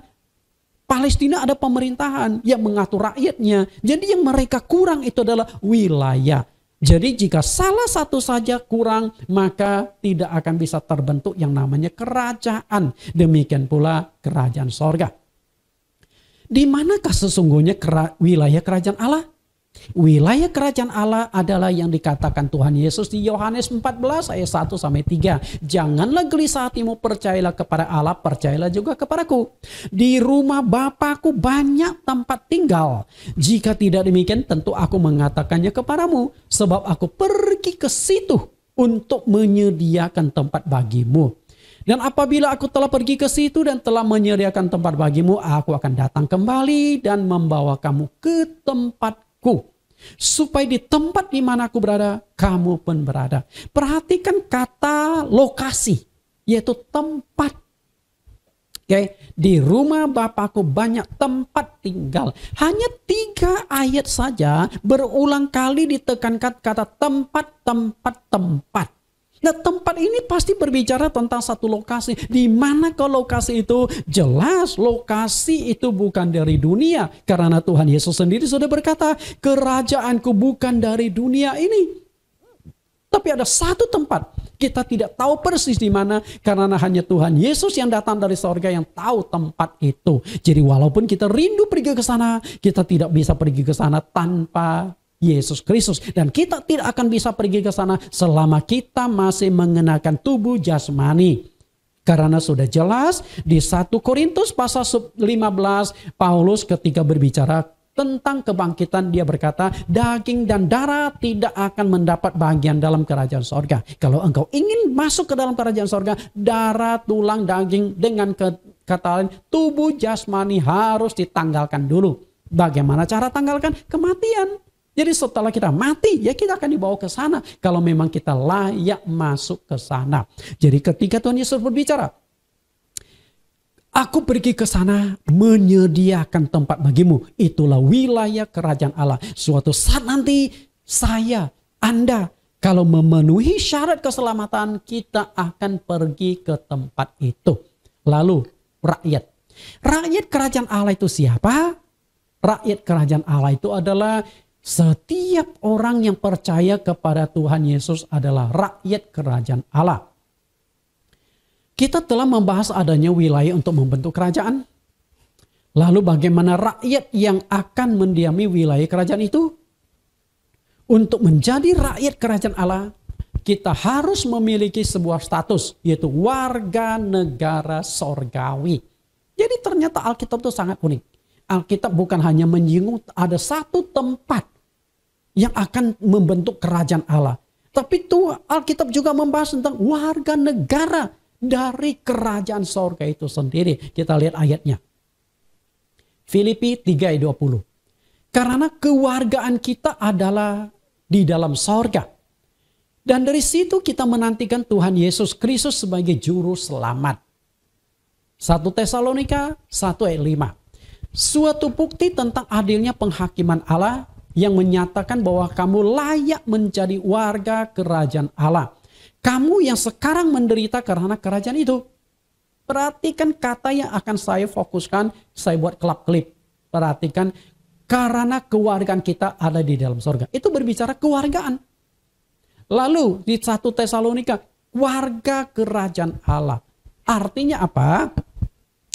Palestina ada pemerintahan yang mengatur rakyatnya. Jadi yang mereka kurang itu adalah wilayah. Jadi jika salah satu saja kurang, maka tidak akan bisa terbentuk yang namanya kerajaan. Demikian pula kerajaan sorga. Di manakah sesungguhnya wilayah kerajaan Allah? Wilayah kerajaan Allah adalah yang dikatakan Tuhan Yesus di Yohanes 14 ayat 1-3. Janganlah gelisah hatimu, percayalah kepada Allah, percayalah juga kepadaku. Di rumah Bapa-Ku banyak tempat tinggal. Jika tidak demikian, tentu aku mengatakannya kepadamu, sebab aku pergi ke situ untuk menyediakan tempat bagimu. Dan apabila aku telah pergi ke situ dan telah menyediakan tempat bagimu, aku akan datang kembali dan membawa kamu ke tempatku, supaya di tempat di mana aku berada, kamu pun berada. Perhatikan kata lokasi, yaitu tempat. Oke, di rumah Bapa-Ku banyak tempat tinggal. Hanya 3 ayat saja berulang kali ditekankan kata tempat, tempat, tempat. Nah, tempat ini pasti berbicara tentang satu lokasi. Di mana ke lokasi itu? Jelas lokasi itu bukan dari dunia. Karena Tuhan Yesus sendiri sudah berkata, kerajaanku bukan dari dunia ini. Tapi ada satu tempat. Kita tidak tahu persis di mana. Karena hanya Tuhan Yesus yang datang dari sorga yang tahu tempat itu. Jadi walaupun kita rindu pergi ke sana, kita tidak bisa pergi ke sana tanpa Yesus Kristus. Dan kita tidak akan bisa pergi ke sana selama kita masih mengenakan tubuh jasmani. Karena sudah jelas di 1 Korintus pasal 15, Paulus ketika berbicara tentang kebangkitan, dia berkata, daging dan darah tidak akan mendapat bagian dalam kerajaan sorga. Kalau engkau ingin masuk ke dalam kerajaan sorga, darah, tulang, daging, dengan kata lain, tubuh jasmani harus ditanggalkan dulu. Bagaimana cara tanggalkan? Kematian. Jadi setelah kita mati, ya kita akan dibawa ke sana. Kalau memang kita layak masuk ke sana. Jadi ketika Tuhan Yesus berbicara, aku pergi ke sana menyediakan tempat bagimu. Itulah wilayah kerajaan Allah. Suatu saat nanti saya, Anda, kalau memenuhi syarat keselamatan, kita akan pergi ke tempat itu. Lalu rakyat. Rakyat kerajaan Allah itu siapa? Rakyat kerajaan Allah itu adalah setiap orang yang percaya kepada Tuhan Yesus adalah rakyat kerajaan Allah. Kita telah membahas adanya wilayah untuk membentuk kerajaan. Lalu bagaimana rakyat yang akan mendiami wilayah kerajaan itu? Untuk menjadi rakyat kerajaan Allah, kita harus memiliki sebuah status, yaitu warga negara sorgawi. Jadi ternyata Alkitab itu sangat unik. Alkitab bukan hanya menyinggung ada satu tempat yang akan membentuk kerajaan Allah. Tapi Alkitab juga membahas tentang warga negara dari kerajaan sorga itu sendiri. Kita lihat ayatnya. Filipi 3 ayat 20. Karena kewargaan kita adalah di dalam sorga. Dan dari situ kita menantikan Tuhan Yesus Kristus sebagai juru selamat. 1 Tesalonika 1 ayat 5. Suatu bukti tentang adilnya penghakiman Allah yang menyatakan bahwa kamu layak menjadi warga kerajaan Allah. Kamu yang sekarang menderita karena kerajaan itu. Perhatikan kata yang akan saya fokuskan, saya buat klip. Perhatikan, karena kewargaan kita ada di dalam sorga. Itu berbicara kewargaan. Lalu di 1 Tesalonika, warga kerajaan Allah. Artinya apa?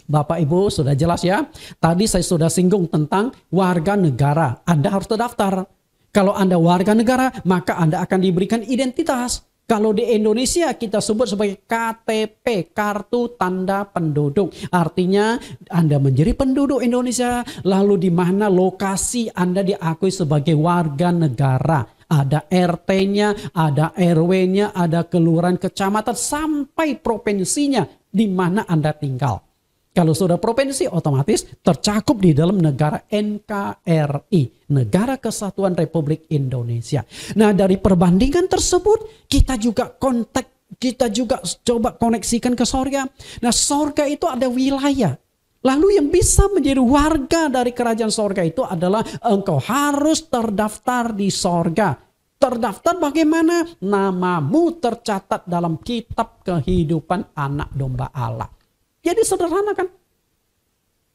Bapak Ibu sudah jelas ya. Tadi saya sudah singgung tentang warga negara. Anda harus terdaftar. Kalau Anda warga negara, maka Anda akan diberikan identitas. Kalau di Indonesia kita sebut sebagai KTP, kartu tanda penduduk. Artinya Anda menjadi penduduk Indonesia, lalu di mana lokasi Anda diakui sebagai warga negara. Ada RT-nya, ada RW-nya, ada kelurahan, kecamatan, sampai provinsinya di mana Anda tinggal. Kalau sudah provinsi, otomatis tercakup di dalam negara NKRI, Negara Kesatuan Republik Indonesia. Nah, dari perbandingan tersebut, kita juga coba koneksikan ke sorga. Nah, sorga itu ada wilayah. Lalu yang bisa menjadi warga dari kerajaan sorga itu adalah engkau harus terdaftar di sorga. Terdaftar bagaimana? Namamu tercatat dalam kitab kehidupan anak domba Allah. Jadi sederhana kan?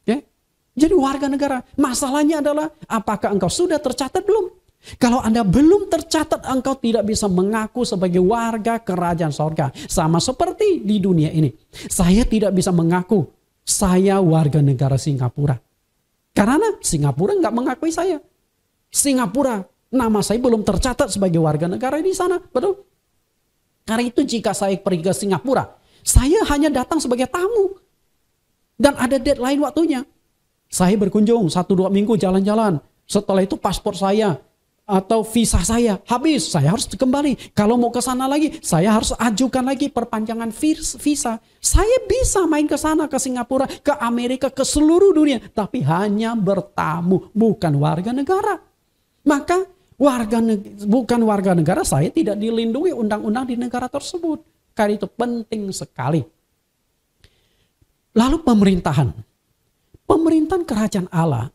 Ya. Jadi warga negara. Masalahnya adalah apakah engkau sudah tercatat belum? Kalau Anda belum tercatat, engkau tidak bisa mengaku sebagai warga kerajaan sorga. Sama seperti di dunia ini. Saya tidak bisa mengaku saya warga negara Singapura. Karena Singapura nggak mengakui saya. Singapura, nama saya belum tercatat sebagai warga negara di sana. Betul? Karena itu jika saya pergi ke Singapura, saya hanya datang sebagai tamu. Dan ada deadline waktunya. Saya berkunjung 1-2 minggu jalan-jalan. Setelah itu paspor saya atau visa saya habis, saya harus kembali. Kalau mau ke sana lagi, saya harus ajukan lagi perpanjangan visa. Saya bisa main ke sana, ke Singapura, ke Amerika, ke seluruh dunia, tapi hanya bertamu, bukan warga negara. Maka bukan warga negara, saya tidak dilindungi undang-undang di negara tersebut. Karena itu penting sekali. Lalu pemerintahan kerajaan Allah.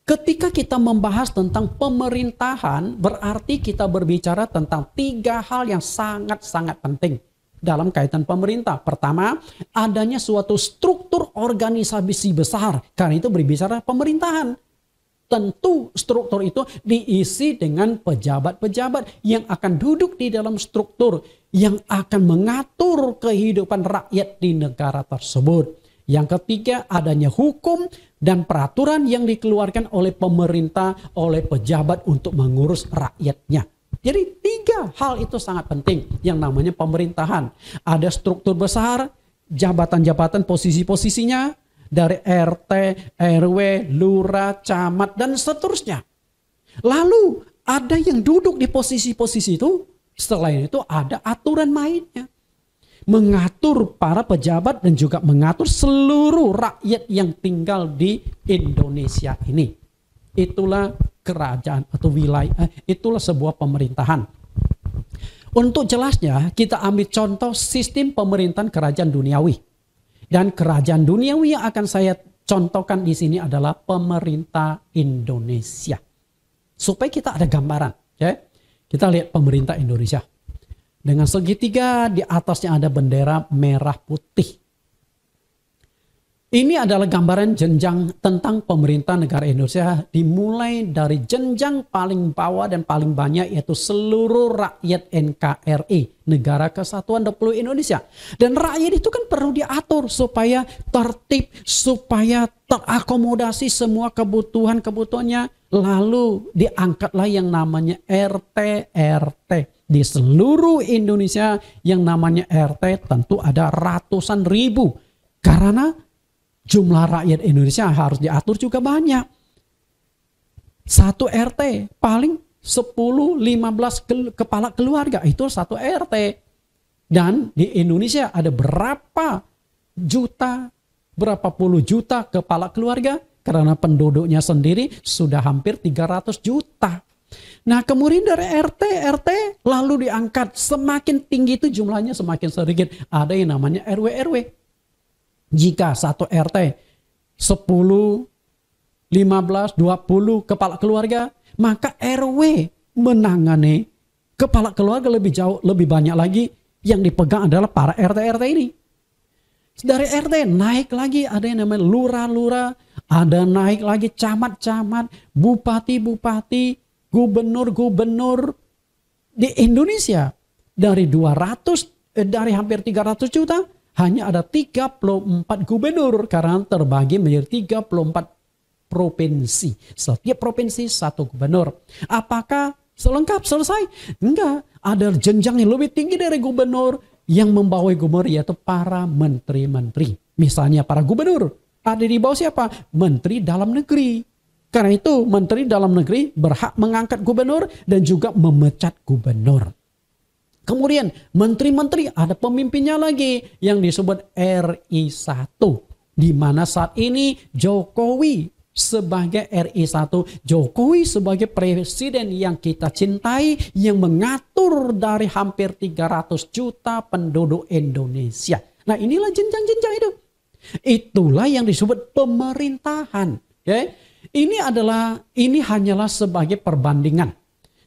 Ketika kita membahas tentang pemerintahan, berarti kita berbicara tentang 3 hal yang sangat-sangat penting dalam kaitan pemerintah. Pertama, adanya suatu struktur organisasi besar. Karena itu berbicara pemerintahan. Tentu struktur itu diisi dengan pejabat-pejabat yang akan duduk di dalam struktur yang akan mengatur kehidupan rakyat di negara tersebut. Yang ketiga, adanya hukum dan peraturan yang dikeluarkan oleh pemerintah, oleh pejabat untuk mengurus rakyatnya. Jadi 3 hal itu sangat penting yang namanya pemerintahan. Ada struktur besar, jabatan-jabatan posisi-posisinya dari RT, RW, lurah, camat, dan seterusnya. Lalu ada yang duduk di posisi-posisi itu, selain itu ada aturan mainnya. Mengatur para pejabat dan juga mengatur seluruh rakyat yang tinggal di Indonesia ini. Itulah kerajaan atau wilayah, itulah sebuah pemerintahan. Untuk jelasnya kita ambil contoh sistem pemerintahan kerajaan duniawi. Dan kerajaan duniawi yang akan saya contohkan di sini adalah pemerintah Indonesia. Supaya kita ada gambaran, ya. Kita lihat pemerintah Indonesia. Dengan segitiga di atasnya ada bendera merah putih. Ini adalah gambaran jenjang tentang pemerintah negara Indonesia dimulai dari jenjang paling bawah dan paling banyak yaitu seluruh rakyat NKRI, Negara Kesatuan Republik Indonesia. Dan rakyat itu kan perlu diatur supaya tertib, supaya terakomodasi semua kebutuhannya. Lalu diangkatlah yang namanya RT. Di seluruh Indonesia yang namanya RT tentu ada ratusan ribu. Karena jumlah rakyat Indonesia harus diatur juga banyak. Satu RT paling 10-15 kepala keluarga itu satu RT. Dan di Indonesia ada berapa puluh juta kepala keluarga. Karena penduduknya sendiri sudah hampir 300 juta. Nah kemudian dari RT lalu diangkat, semakin tinggi itu jumlahnya semakin sedikit. Ada yang namanya RW. Jika satu RT 10, 15, 20 kepala keluarga, maka RW menangani kepala keluarga lebih banyak lagi. Yang dipegang adalah para RT ini. Dari RT naik lagi ada yang namanya lurah-lurah, ada naik lagi camat-camat, bupati-bupati, gubernur-gubernur. Di Indonesia dari hampir 300 juta hanya ada 34 gubernur karena terbagi menjadi 34 provinsi. Setiap provinsi satu gubernur. Apakah selesai? Enggak, ada jenjang yang lebih tinggi dari gubernur. Yang membawai gubernur yaitu para menteri-menteri. Misalnya para gubernur ada di bawah siapa? Menteri Dalam Negeri. Karena itu Menteri Dalam Negeri berhak mengangkat gubernur dan juga memecat gubernur. Kemudian menteri-menteri ada pemimpinnya lagi yang disebut RI1. Di mana saat ini Jokowi sebagai RI1, Jokowi sebagai presiden yang kita cintai, yang mengatur dari hampir 300 juta penduduk Indonesia. Nah inilah jenjang-jenjang itu. Itulah yang disebut pemerintahan. Okay? Ini hanyalah sebagai perbandingan.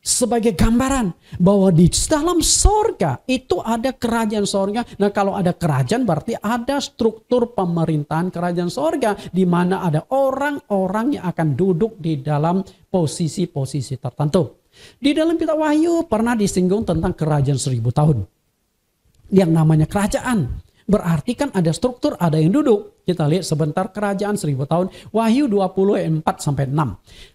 Sebagai gambaran bahwa di dalam sorga itu ada kerajaan sorga. Nah kalau ada kerajaan berarti ada struktur pemerintahan kerajaan sorga. Di mana ada orang-orang yang akan duduk di dalam posisi-posisi tertentu. Di dalam kitab Wahyu pernah disinggung tentang kerajaan 1000 tahun. Yang namanya kerajaan. Berarti kan ada struktur, ada yang duduk. Kita lihat sebentar kerajaan 1000 tahun. Wahyu 20 ayat 4-6.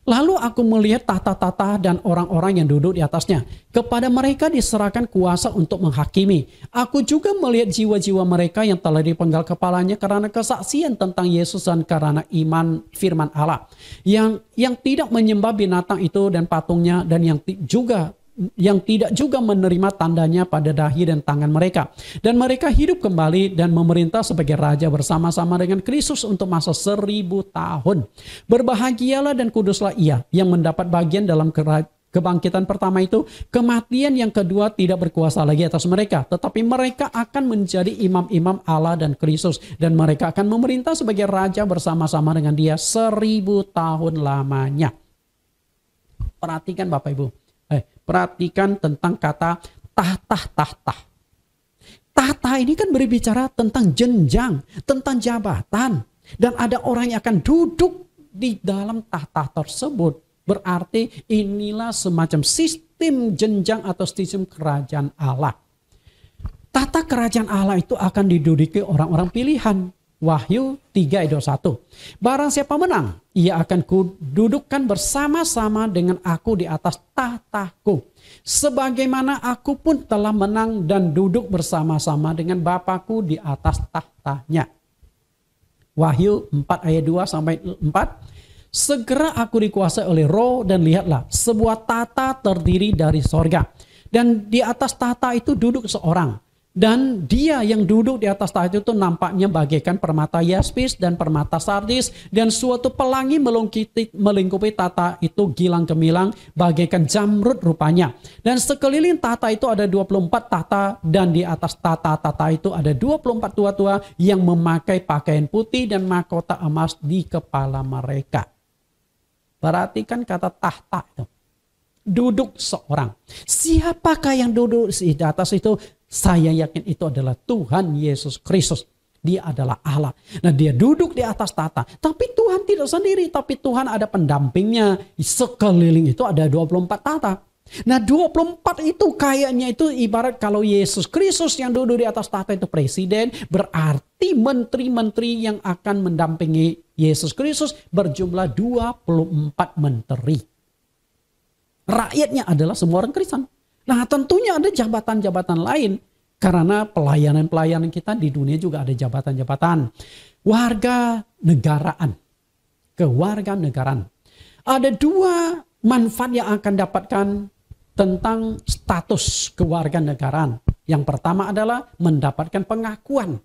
Lalu aku melihat tahta-tahta dan orang-orang yang duduk di atasnya. Kepada mereka diserahkan kuasa untuk menghakimi. Aku juga melihat jiwa-jiwa mereka yang telah dipenggal kepalanya karena kesaksian tentang Yesus dan karena iman firman Allah. Yang tidak menyembah binatang itu dan patungnya, dan yang tidak juga menerima tandanya pada dahi dan tangan mereka. Dan mereka hidup kembali dan memerintah sebagai raja bersama-sama dengan Kristus untuk masa 1000 tahun. Berbahagialah dan kuduslah ia yang mendapat bagian dalam kebangkitan pertama itu. Kematian yang kedua tidak berkuasa lagi atas mereka, tetapi mereka akan menjadi imam-imam Allah dan Kristus. Dan mereka akan memerintah sebagai raja bersama-sama dengan dia 1000 tahun lamanya. Perhatikan Bapak Ibu. Perhatikan tentang kata tahta. Tahta ini kan berbicara tentang jenjang, tentang jabatan. Dan ada orang yang akan duduk di dalam tahta tersebut. Berarti inilah semacam sistem jenjang atau sistem kerajaan Allah. Tahta kerajaan Allah itu akan diduduki orang-orang pilihan. Wahyu 3 ayat 21. Barang siapa menang, ia akan kududukkan bersama-sama dengan aku di atas tahtaku. Sebagaimana aku pun telah menang dan duduk bersama-sama dengan Bapakku di atas tahtanya. Wahyu 4 ayat 2-4. Segera aku dikuasai oleh Roh dan lihatlah sebuah tahta terdiri dari sorga. Dan di atas tahta itu duduk seorang. Dan dia yang duduk di atas tahta itu nampaknya bagaikan permata yaspis dan permata sardis. Dan suatu pelangi melingkupi tahta itu gilang gemilang bagaikan jamrud rupanya. Dan sekeliling tahta itu ada 24 tahta. Dan di atas tahta-tahta itu ada 24 tua-tua yang memakai pakaian putih dan mahkota emas di kepala mereka. Perhatikan kata tahta itu. Duduk seorang. Siapakah yang duduk di atas itu? Saya yakin itu adalah Tuhan Yesus Kristus. Dia adalah Allah. Nah, dia duduk di atas tahta. Tapi Tuhan tidak sendiri. Tapi Tuhan ada pendampingnya. Sekeliling itu ada 24 tahta. Nah, 24 itu kayaknya itu ibarat kalau Yesus Kristus yang duduk di atas tahta itu presiden. Berarti menteri-menteri yang akan mendampingi Yesus Kristus berjumlah 24 menteri. Rakyatnya adalah semua orang Kristen. Nah, tentunya ada jabatan-jabatan lain. Karena pelayanan-pelayanan kita di dunia juga ada jabatan-jabatan. Warga negaraan. Kewarganegaraan. Ada 2 manfaat yang akan dapatkan tentang status kewarganegaraan. Yang pertama adalah mendapatkan pengakuan.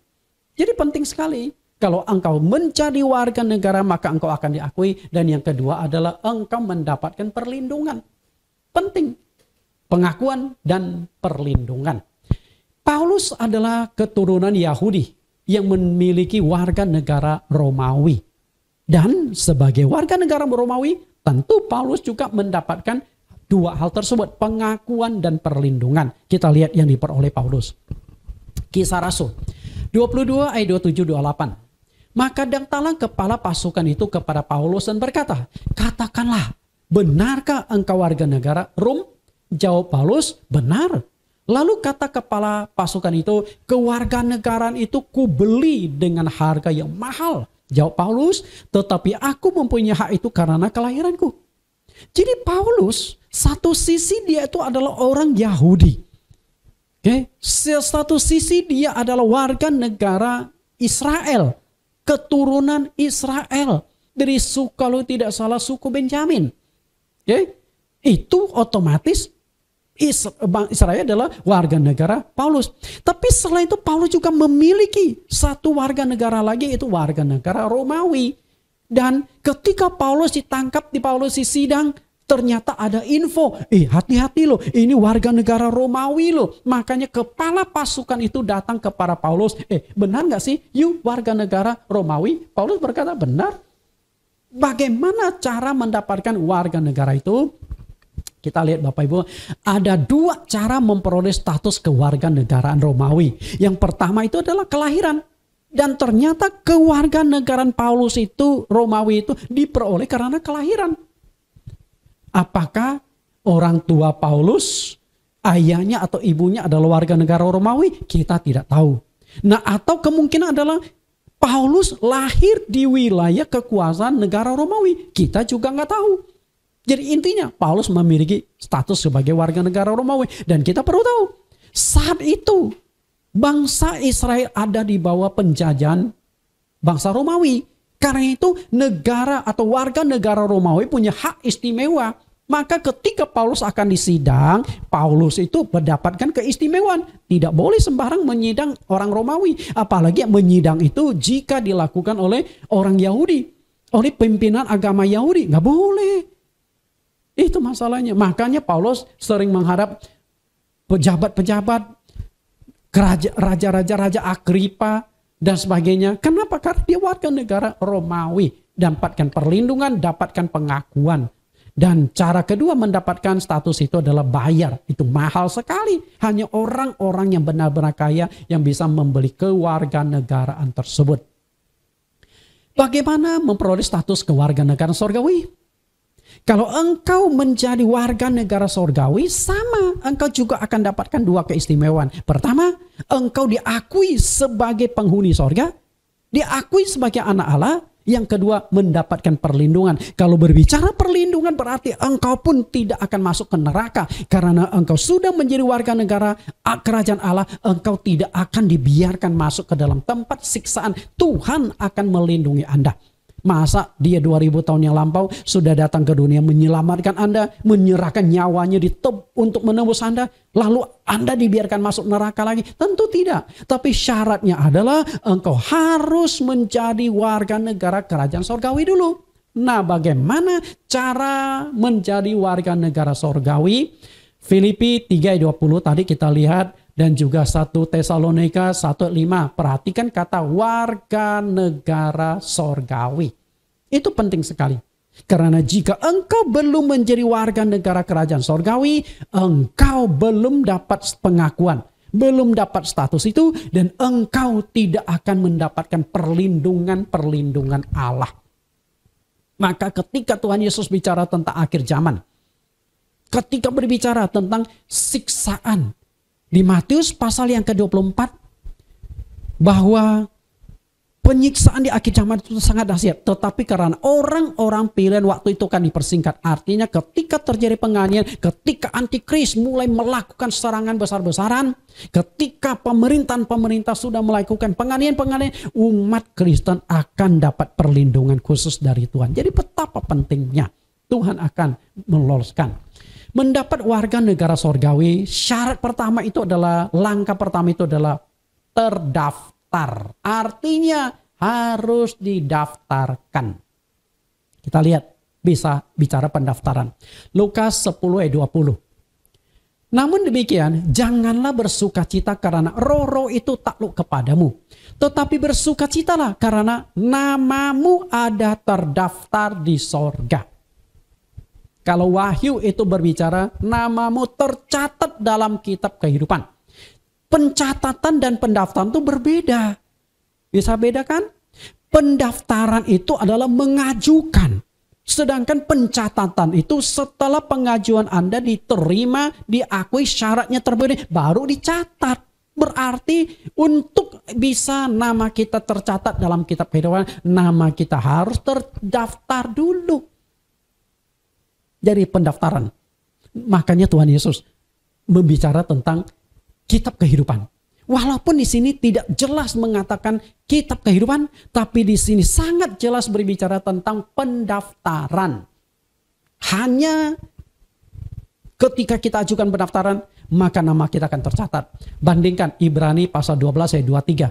Jadi penting sekali. Kalau engkau menjadi warga negara maka engkau akan diakui. Dan yang kedua adalah engkau mendapatkan perlindungan. Penting. Pengakuan dan perlindungan. Paulus adalah keturunan Yahudi yang memiliki warga negara Romawi. Dan sebagai warga negara Romawi, tentu Paulus juga mendapatkan 2 hal tersebut, pengakuan dan perlindungan. Kita lihat yang diperoleh Paulus. Kisah Rasul 22 ayat 27-28. Maka datanglah kepala pasukan itu kepada Paulus dan berkata, katakanlah, benarkah engkau warga negara Rom? Jawab Paulus, benar. Lalu kata kepala pasukan itu, kewarganegaraan itu kubeli dengan harga yang mahal. Jawab Paulus, tetapi aku mempunyai hak itu karena kelahiranku. Jadi Paulus, satu sisi dia itu adalah orang Yahudi. Satu sisi dia adalah warga negara Israel. Keturunan Israel. Dari suku, kalau tidak salah suku Benjamin. Itu otomatis Israel adalah warga negara Paulus. Tapi setelah itu Paulus juga memiliki satu warga negara lagi, yaitu warga negara Romawi. Dan ketika Paulus ditangkap di Paulus di sidang, ternyata ada info, hati-hati loh, ini warga negara Romawi loh. Makanya kepala pasukan itu datang kepada Paulus, benar gak sih you warga negara Romawi? Paulus berkata benar. Bagaimana cara mendapatkan warga negara itu? Kita lihat Bapak Ibu, ada 2 cara memperoleh status kewarganegaraan Romawi. Yang pertama itu adalah kelahiran. Dan ternyata kewarganegaraan Paulus itu, Romawi itu diperoleh karena kelahiran. Apakah orang tua Paulus, ayahnya atau ibunya adalah warga negara Romawi? Kita tidak tahu. Nah, atau kemungkinan adalah Paulus lahir di wilayah kekuasaan negara Romawi. Kita juga nggak tahu. Jadi intinya Paulus memiliki status sebagai warga negara Romawi. Dan kita perlu tahu, saat itu bangsa Israel ada di bawah penjajahan bangsa Romawi. Karena itu negara atau warga negara Romawi punya hak istimewa. Maka ketika Paulus akan disidang, Paulus itu mendapatkan keistimewaan. Tidak boleh sembarang menyidang orang Romawi. Apalagi menyidang itu jika dilakukan oleh orang Yahudi. Oleh pimpinan agama Yahudi. Nggak boleh. Itu masalahnya. Makanya Paulus sering menghadap pejabat-pejabat, raja-raja Agripa, dan sebagainya. Kenapa? Karena dia warga negara Romawi. Dapatkan perlindungan, dapatkan pengakuan. Dan cara kedua mendapatkan status itu adalah bayar. Itu mahal sekali. Hanya orang-orang yang benar-benar kaya yang bisa membeli kewarganegaraan tersebut. Bagaimana memperoleh status kewarganegaraan sorgawi? Kalau engkau menjadi warga negara sorgawi, sama. Engkau juga akan dapatkan dua keistimewaan. Pertama, engkau diakui sebagai penghuni sorga. Diakui sebagai anak Allah. Yang kedua, mendapatkan perlindungan. Kalau berbicara perlindungan berarti engkau pun tidak akan masuk ke neraka. Karena engkau sudah menjadi warga negara kerajaan Allah, engkau tidak akan dibiarkan masuk ke dalam tempat siksaan. Tuhan akan melindungi Anda. Masa dia 2000 tahun yang lampau sudah datang ke dunia menyelamatkan Anda, menyerahkan nyawanya untuk menembus Anda, lalu Anda dibiarkan masuk neraka lagi? Tentu tidak. Tapi syaratnya adalah engkau harus menjadi warga negara kerajaan sorgawi dulu. Nah, bagaimana cara menjadi warga negara sorgawi? Filipi 3:20 tadi kita lihat, dan juga 1 Tesalonika 1:5. Perhatikan kata warga negara sorgawi. Itu penting sekali. Karena jika engkau belum menjadi warga negara kerajaan sorgawi, engkau belum dapat pengakuan, belum dapat status itu, dan engkau tidak akan mendapatkan perlindungan Allah. Maka ketika Tuhan Yesus bicara tentang akhir zaman, ketika berbicara tentang siksaan, di Matius pasal yang ke-24, bahwa penyiksaan di akhir zaman itu sangat dahsyat. Tetapi karena orang-orang pilihan waktu itu kan dipersingkat. Artinya ketika terjadi penganiayaan, ketika antikris mulai melakukan serangan besar-besaran, ketika pemerintah sudah melakukan penganiayaan, umat Kristen akan dapat perlindungan khusus dari Tuhan. Jadi betapa pentingnya Tuhan akan meloloskan. Mendapat warga negara sorgawi, syarat pertama itu adalah, langkah pertama itu adalah terdaftar. Artinya harus didaftarkan. Kita lihat, bisa bicara pendaftaran. Lukas 10:20. Namun demikian, janganlah bersukacita karena roh-roh itu takluk kepadamu. Tetapi bersukacitalah karena namamu ada terdaftar di sorga. Kalau Wahyu itu berbicara, namamu tercatat dalam kitab kehidupan. Pencatatan dan pendaftaran itu berbeda. Bisa bedakan? Pendaftaran itu adalah mengajukan. Sedangkan pencatatan itu setelah pengajuan Anda diterima, diakui, syaratnya terpenuhi, baru dicatat. Berarti untuk bisa nama kita tercatat dalam kitab kehidupan, nama kita harus terdaftar dulu. Jadi pendaftaran. Makanya Tuhan Yesus membicara tentang kitab kehidupan. Walaupun di sini tidak jelas mengatakan kitab kehidupan, tapi di sini sangat jelas berbicara tentang pendaftaran. Hanya ketika kita ajukan pendaftaran, maka nama kita akan tercatat. Bandingkan Ibrani pasal 12 ayat 23.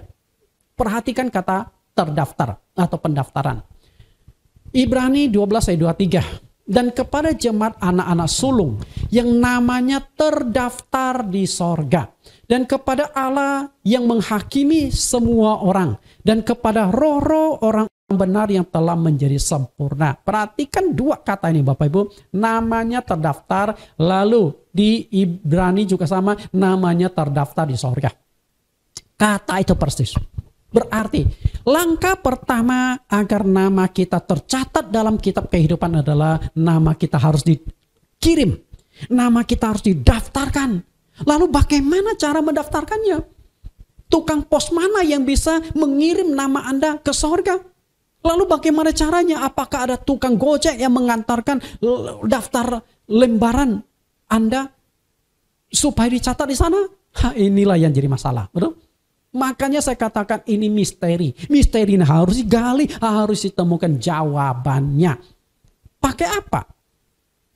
Perhatikan kata terdaftar atau pendaftaran. Ibrani 12 ayat 23. Dan kepada jemaat anak-anak sulung yang namanya terdaftar di sorga. Dan kepada Allah yang menghakimi semua orang. Dan kepada roh-roh orang benar yang telah menjadi sempurna. Perhatikan dua kata ini Bapak Ibu. Namanya terdaftar, lalu di Ibrani juga sama, namanya terdaftar di sorga. Kata itu persis. Berarti langkah pertama agar nama kita tercatat dalam kitab kehidupan adalah nama kita harus dikirim Nama kita harus didaftarkan. Lalu bagaimana cara mendaftarkannya? Tukang pos mana yang bisa mengirim nama Anda ke sorga? Lalu bagaimana caranya? Apakah ada tukang Gojek yang mengantarkan daftar lembaran Anda supaya dicatat di sana? Inilah yang jadi masalah, betul? Makanya saya katakan ini misteri. Misteri ini harus digali, harus ditemukan jawabannya. Pakai apa?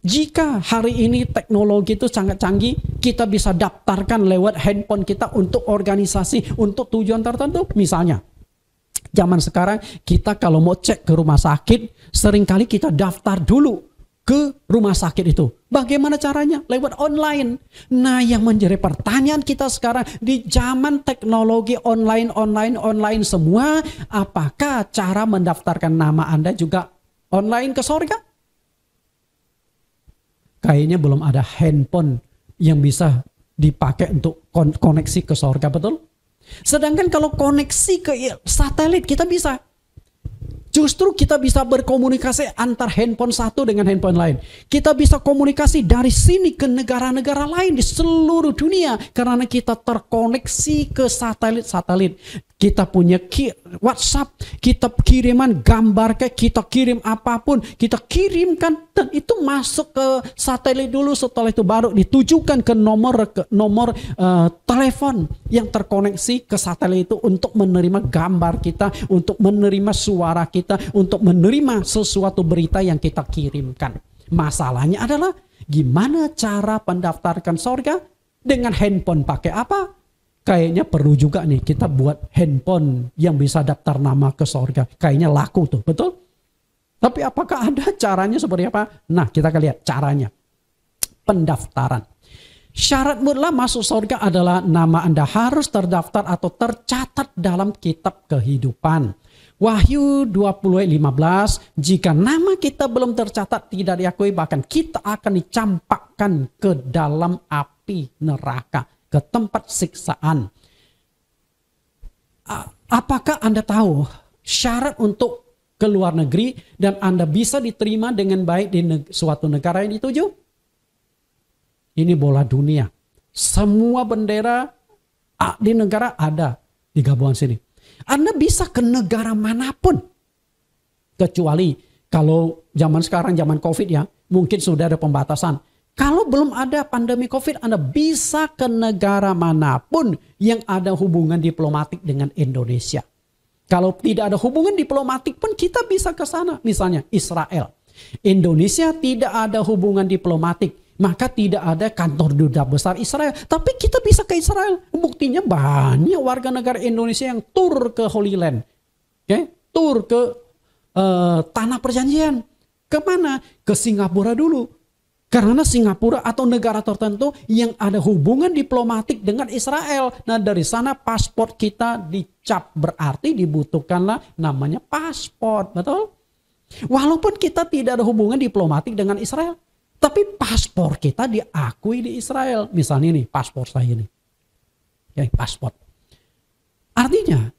Jika hari ini teknologi itu sangat canggih, kita bisa daftarkan lewat handphone kita untuk organisasi, untuk tujuan tertentu. Misalnya, zaman sekarang kita kalau mau cek ke rumah sakit, seringkali kita daftar dulu ke rumah sakit itu. Bagaimana caranya? Lewat online. Nah, yang menjadi pertanyaan kita sekarang di zaman teknologi online semua, apakah cara mendaftarkan nama Anda juga online ke sorga? Kayaknya belum ada handphone yang bisa dipakai untuk koneksi ke sorga, betul? Sedangkan kalau koneksi ke satelit kita bisa. Justru kita bisa berkomunikasi antar handphone satu dengan handphone lain. Kita bisa komunikasi dari sini ke negara-negara lain di seluruh dunia. Karena kita terkoneksi ke satelit-satelit. Kita punya WhatsApp, kita kiriman gambar, kita kirim apapun, kita kirimkan dan itu masuk ke satelit dulu. Setelah itu baru ditujukan ke nomor telepon yang terkoneksi ke satelit itu untuk menerima gambar kita, untuk menerima suara kita, untuk menerima sesuatu berita yang kita kirimkan. Masalahnya adalah gimana cara pendaftarkan sorga dengan handphone, pakai apa? Kayaknya perlu juga nih kita buat handphone yang bisa daftar nama ke sorga. Kayaknya laku tuh, betul? Tapi apakah ada caranya seperti apa? Nah, kita akan lihat caranya. Pendaftaran. Syarat mutlak masuk sorga adalah nama Anda harus terdaftar atau tercatat dalam kitab kehidupan. Wahyu 20:15, jika nama kita belum tercatat, tidak diakui, bahkan kita akan dicampakkan ke dalam api neraka, ke tempat siksaan. Apakah Anda tahu syarat untuk ke luar negeri dan Anda bisa diterima dengan baik di suatu negara yang dituju? Ini bola dunia. Semua bendera di negara ada di gabungan sini. Anda bisa ke negara manapun. Kecuali kalau zaman sekarang, zaman COVID ya, mungkin sudah ada pembatasan. Kalau belum ada pandemi COVID, Anda bisa ke negara manapun yang ada hubungan diplomatik dengan Indonesia. Kalau tidak ada hubungan diplomatik pun kita bisa ke sana. Misalnya Israel. Indonesia tidak ada hubungan diplomatik, maka tidak ada kantor duta besar Israel. Tapi kita bisa ke Israel. Buktinya banyak warga negara Indonesia yang tur ke Holy Land. Tur ke Tanah Perjanjian. Kemana? Ke Singapura dulu. Karena Singapura atau negara tertentu yang ada hubungan diplomatik dengan Israel. Nah, dari sana paspor kita dicap, berarti dibutuhkanlah namanya paspor. Betul? Walaupun kita tidak ada hubungan diplomatik dengan Israel, tapi paspor kita diakui di Israel. Misalnya nih, paspor saya nih. Paspor. Artinya,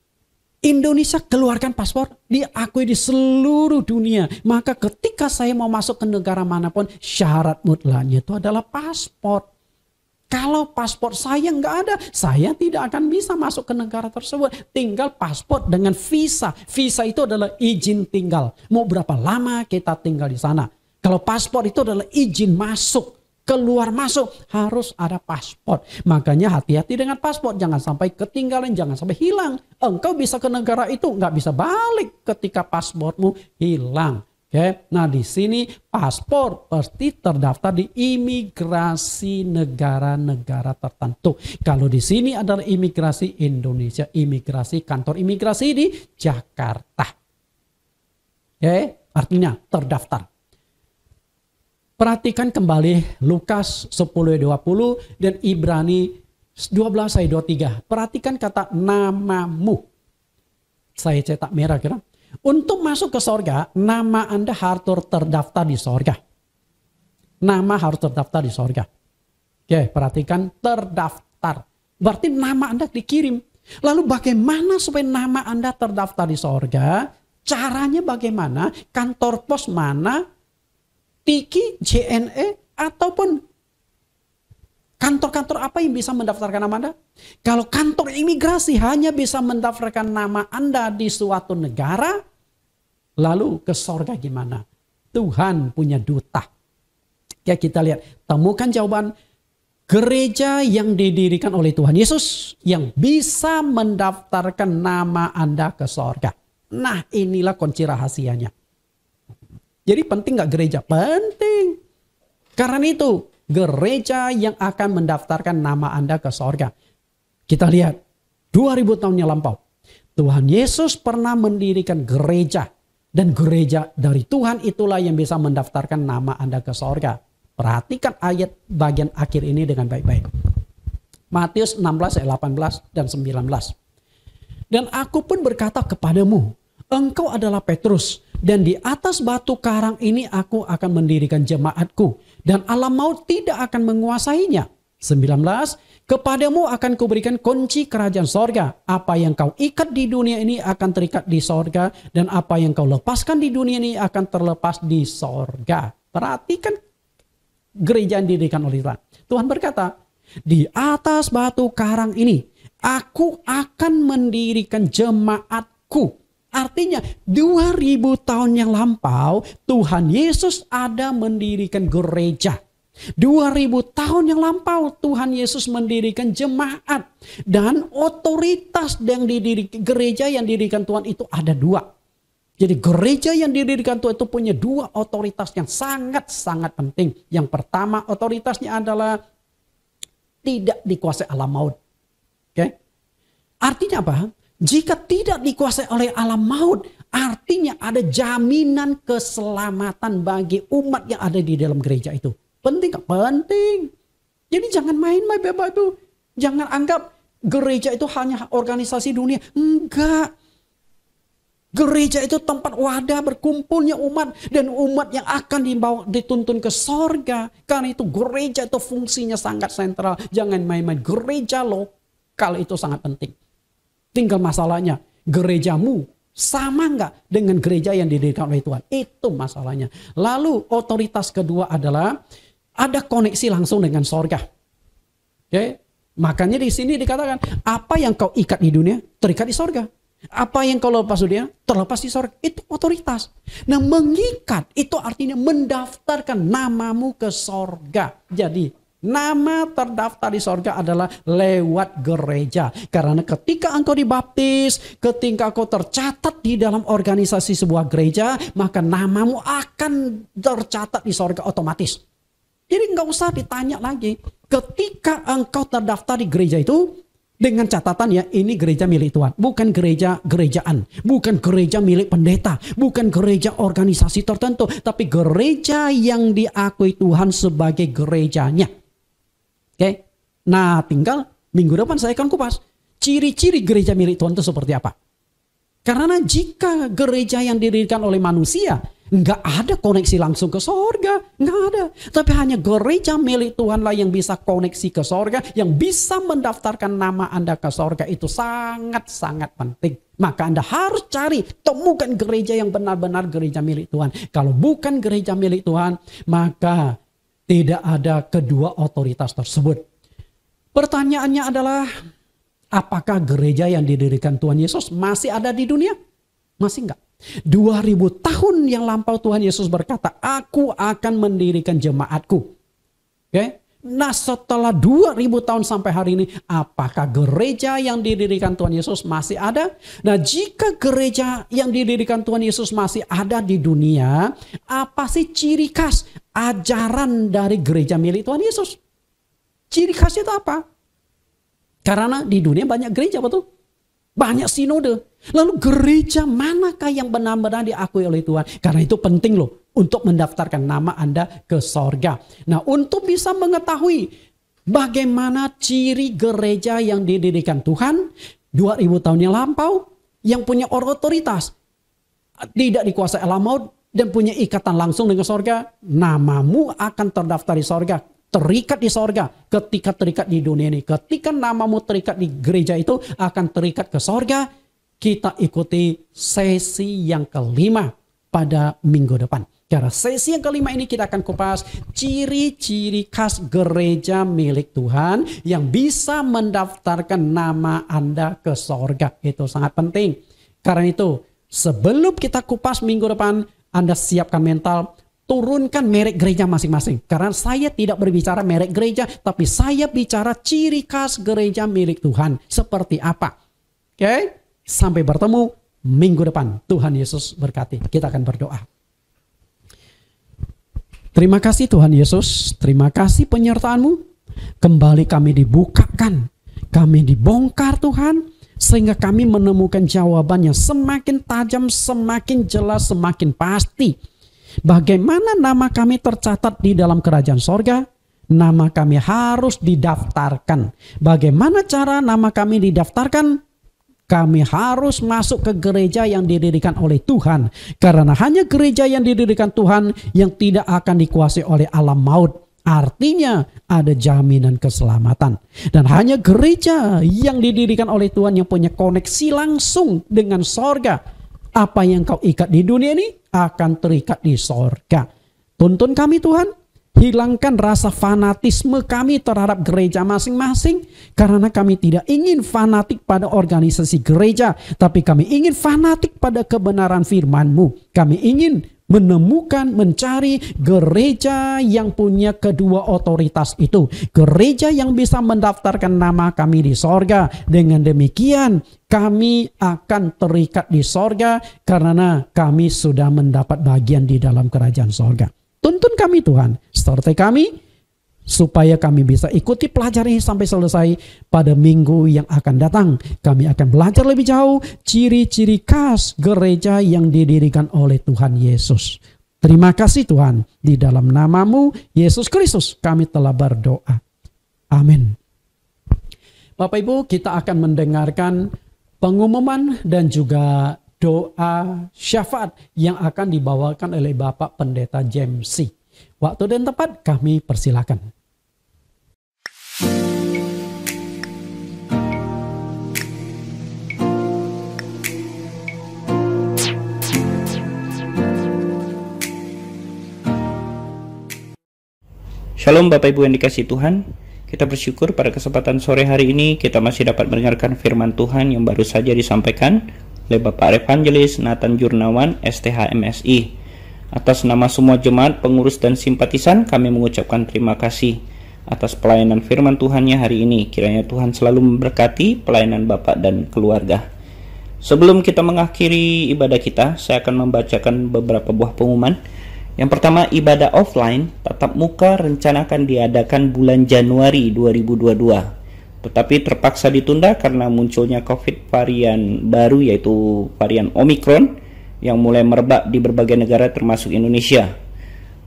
Indonesia keluarkan paspor, diakui di seluruh dunia. Maka ketika saya mau masuk ke negara manapun, syarat mutlaknya itu adalah paspor. Kalau paspor saya nggak ada, saya tidak akan bisa masuk ke negara tersebut. Tinggal paspor dengan visa. Visa itu adalah izin tinggal. Mau berapa lama kita tinggal di sana. Kalau paspor itu adalah izin masuk. Keluar masuk harus ada paspor. Makanya hati-hati dengan paspor. Jangan sampai ketinggalan, jangan sampai hilang. Engkau bisa ke negara itu, nggak bisa balik ketika paspormu hilang. Nah di sini paspor pasti terdaftar di imigrasi negara-negara tertentu. Kalau di sini adalah imigrasi Indonesia, imigrasi kantor imigrasi di Jakarta. Artinya terdaftar. Perhatikan kembali Lukas 10:20 dan Ibrani 12:23. Perhatikan kata namamu. Saya cetak merah kira. Untuk masuk ke sorga, nama Anda harus terdaftar di sorga. Nama harus terdaftar di sorga. Perhatikan terdaftar. Berarti nama Anda dikirim. Lalu bagaimana supaya nama Anda terdaftar di sorga? Caranya bagaimana? Kantor pos mana? Tiki, JNE, ataupun Kantor-kantor apa yang bisa mendaftarkan nama Anda? Kalau kantor imigrasi hanya bisa mendaftarkan nama Anda di suatu negara, lalu ke sorga gimana? Tuhan punya duta. Ya, kita lihat, temukan jawaban gereja yang didirikan oleh Tuhan Yesus yang bisa mendaftarkan nama Anda ke sorga. Nah, inilah kunci rahasianya. Jadi penting gak gereja? Penting. Karena itu, gereja yang akan mendaftarkan nama Anda ke sorga. Kita lihat, 2000 tahun yang lampau, Tuhan Yesus pernah mendirikan gereja. Dan gereja dari Tuhan itulah yang bisa mendaftarkan nama Anda ke sorga. Perhatikan ayat bagian akhir ini dengan baik-baik. Matius 16 ayat 18 dan 19. Dan aku pun berkata kepadamu, engkau adalah Petrus, dan di atas batu karang ini aku akan mendirikan jemaatku, dan alam maut tidak akan menguasainya. 19. Kepadamu akan kuberikan kunci kerajaan sorga. Apa yang kau ikat di dunia ini akan terikat di sorga, dan apa yang kau lepaskan di dunia ini akan terlepas di sorga. Perhatikan gereja yang didirikan oleh Tuhan. Tuhan berkata, di atas batu karang ini aku akan mendirikan jemaatku. Artinya 2000 tahun yang lampau Tuhan Yesus ada mendirikan gereja. 2000 tahun yang lampau Tuhan Yesus mendirikan jemaat. Dan otoritas yang gereja yang didirikan Tuhan itu ada dua. Jadi gereja yang didirikan Tuhan itu punya dua otoritas yang sangat-sangat penting. Yang pertama otoritasnya adalah tidak dikuasai alam maut. Oke? Artinya apa? Jika tidak dikuasai oleh alam maut, artinya ada jaminan keselamatan bagi umat yang ada di dalam gereja itu. Penting gak? Penting. Jadi jangan main-main Bapak Ibu. Jangan anggap gereja itu hanya organisasi dunia. Enggak. Gereja itu tempat wadah berkumpulnya umat. Dan umat yang akan dituntun ke sorga. Karena itu gereja itu fungsinya sangat sentral. Jangan main-main. Gereja lokal itu sangat penting. Tinggal masalahnya, gerejamu sama nggak dengan gereja yang didirikan oleh Tuhan? Itu masalahnya. Lalu otoritas kedua adalah ada koneksi langsung dengan sorga. Oke? Makanya di sini dikatakan, apa yang kau ikat di dunia, terikat di sorga. Apa yang kau lepas di dunia, terlepas di sorga. Itu otoritas. Nah, mengikat itu artinya mendaftarkan namamu ke sorga. Jadi, nama terdaftar di sorga adalah lewat gereja. Karena ketika engkau dibaptis, ketika engkau tercatat di dalam organisasi sebuah gereja, maka namamu akan tercatat di sorga otomatis. Jadi nggak usah ditanya lagi. Ketika engkau terdaftar di gereja itu, dengan catatan ya, ini gereja milik Tuhan. Bukan gereja-gerejaan. Bukan gereja milik pendeta. Bukan gereja organisasi tertentu. Tapi gereja yang diakui Tuhan sebagai gerejanya. Oke, nah tinggal minggu depan saya akan kupas ciri-ciri gereja milik Tuhan itu seperti apa. Karena jika gereja yang didirikan oleh manusia, nggak ada koneksi langsung ke sorga, nggak ada. Tapi hanya gereja milik Tuhan lah yang bisa koneksi ke sorga, yang bisa mendaftarkan nama Anda ke sorga. Itu sangat-sangat penting. Maka Anda harus cari, temukan gereja yang benar-benar gereja milik Tuhan. Kalau bukan gereja milik Tuhan, maka tidak ada kedua otoritas tersebut. Pertanyaannya adalah, apakah gereja yang didirikan Tuhan Yesus masih ada di dunia? Masih enggak. 2000 tahun yang lampau Tuhan Yesus berkata, aku akan mendirikan jemaatku. Oke? Nah, setelah 2000 tahun sampai hari ini, apakah gereja yang didirikan Tuhan Yesus masih ada? Nah, jika gereja yang didirikan Tuhan Yesus masih ada di dunia, apa sih ciri khas ajaran dari gereja milik Tuhan Yesus? Ciri khasnya itu apa? Karena di dunia banyak gereja, betul? Banyak sinode. Lalu gereja manakah yang benar-benar diakui oleh Tuhan? Karena itu penting loh untuk mendaftarkan nama Anda ke sorga. Nah, untuk bisa mengetahui bagaimana ciri gereja yang didirikan Tuhan 2000 tahun yang lampau, yang punya otoritas, tidak dikuasai alam maut, dan punya ikatan langsung dengan sorga, namamu akan terdaftar di sorga. Terikat di sorga. Ketika terikat di dunia ini, ketika namamu terikat di gereja itu, akan terikat ke sorga. Kita ikuti sesi yang kelima pada minggu depan. Karena sesi yang kelima ini kita akan kupas ciri-ciri khas gereja milik Tuhan yang bisa mendaftarkan nama Anda ke sorga. Itu sangat penting. Karena itu sebelum kita kupas minggu depan, Anda siapkan mental, turunkan merek gereja masing-masing. Karena saya tidak berbicara merek gereja, tapi saya bicara ciri khas gereja milik Tuhan. Seperti apa? Oke? Sampai bertemu minggu depan. Tuhan Yesus berkati. Kita akan berdoa. Terima kasih Tuhan Yesus, terima kasih penyertaan-Mu. Kembali kami dibukakan, kami dibongkar Tuhan, sehingga kami menemukan jawaban yang semakin tajam, semakin jelas, semakin pasti. Bagaimana nama kami tercatat di dalam kerajaan sorga? Nama kami harus didaftarkan. Bagaimana cara nama kami didaftarkan? Kami harus masuk ke gereja yang didirikan oleh Tuhan. Karena hanya gereja yang didirikan Tuhan yang tidak akan dikuasai oleh alam maut. Artinya ada jaminan keselamatan. Dan hanya gereja yang didirikan oleh Tuhan yang punya koneksi langsung dengan sorga. Apa yang kau ikat di dunia ini akan terikat di sorga. Tuntun kami Tuhan. Hilangkan rasa fanatisme kami terhadap gereja masing-masing. Karena kami tidak ingin fanatik pada organisasi gereja. Tapi kami ingin fanatik pada kebenaran firman-Mu. Kami ingin menemukan, mencari gereja yang punya kedua otoritas itu. Gereja yang bisa mendaftarkan nama kami di sorga. Dengan demikian kami akan terikat di sorga. Karena kami sudah mendapat bagian di dalam kerajaan sorga. Tuntun kami Tuhan, sertai kami, supaya kami bisa ikuti pelajaran ini sampai selesai pada minggu yang akan datang. Kami akan belajar lebih jauh ciri-ciri khas gereja yang didirikan oleh Tuhan Yesus. Terima kasih Tuhan, di dalam nama-Mu, Yesus Kristus, kami telah berdoa. Amin. Bapak Ibu, kita akan mendengarkan pengumuman dan juga doa syafaat yang akan dibawakan oleh Bapak Pendeta James C. Waktu dan tempat kami persilakan. Shalom Bapak Ibu yang dikasihi Tuhan. Kita bersyukur pada kesempatan sore hari ini kita masih dapat mendengarkan firman Tuhan yang baru saja disampaikan oleh Bapak Evangelis Nathan Jurnawan, STH MSI. Atas nama semua jemaat, pengurus dan simpatisan, kami mengucapkan terima kasih atas pelayanan firman Tuhannya hari ini. Kiranya Tuhan selalu memberkati pelayanan Bapak dan keluarga. Sebelum kita mengakhiri ibadah kita, saya akan membacakan beberapa buah pengumuman. Yang pertama, ibadah offline tatap muka rencana akan diadakan bulan Januari 2022. Tetapi terpaksa ditunda karena munculnya COVID varian baru, yaitu varian Omicron yang mulai merebak di berbagai negara termasuk Indonesia.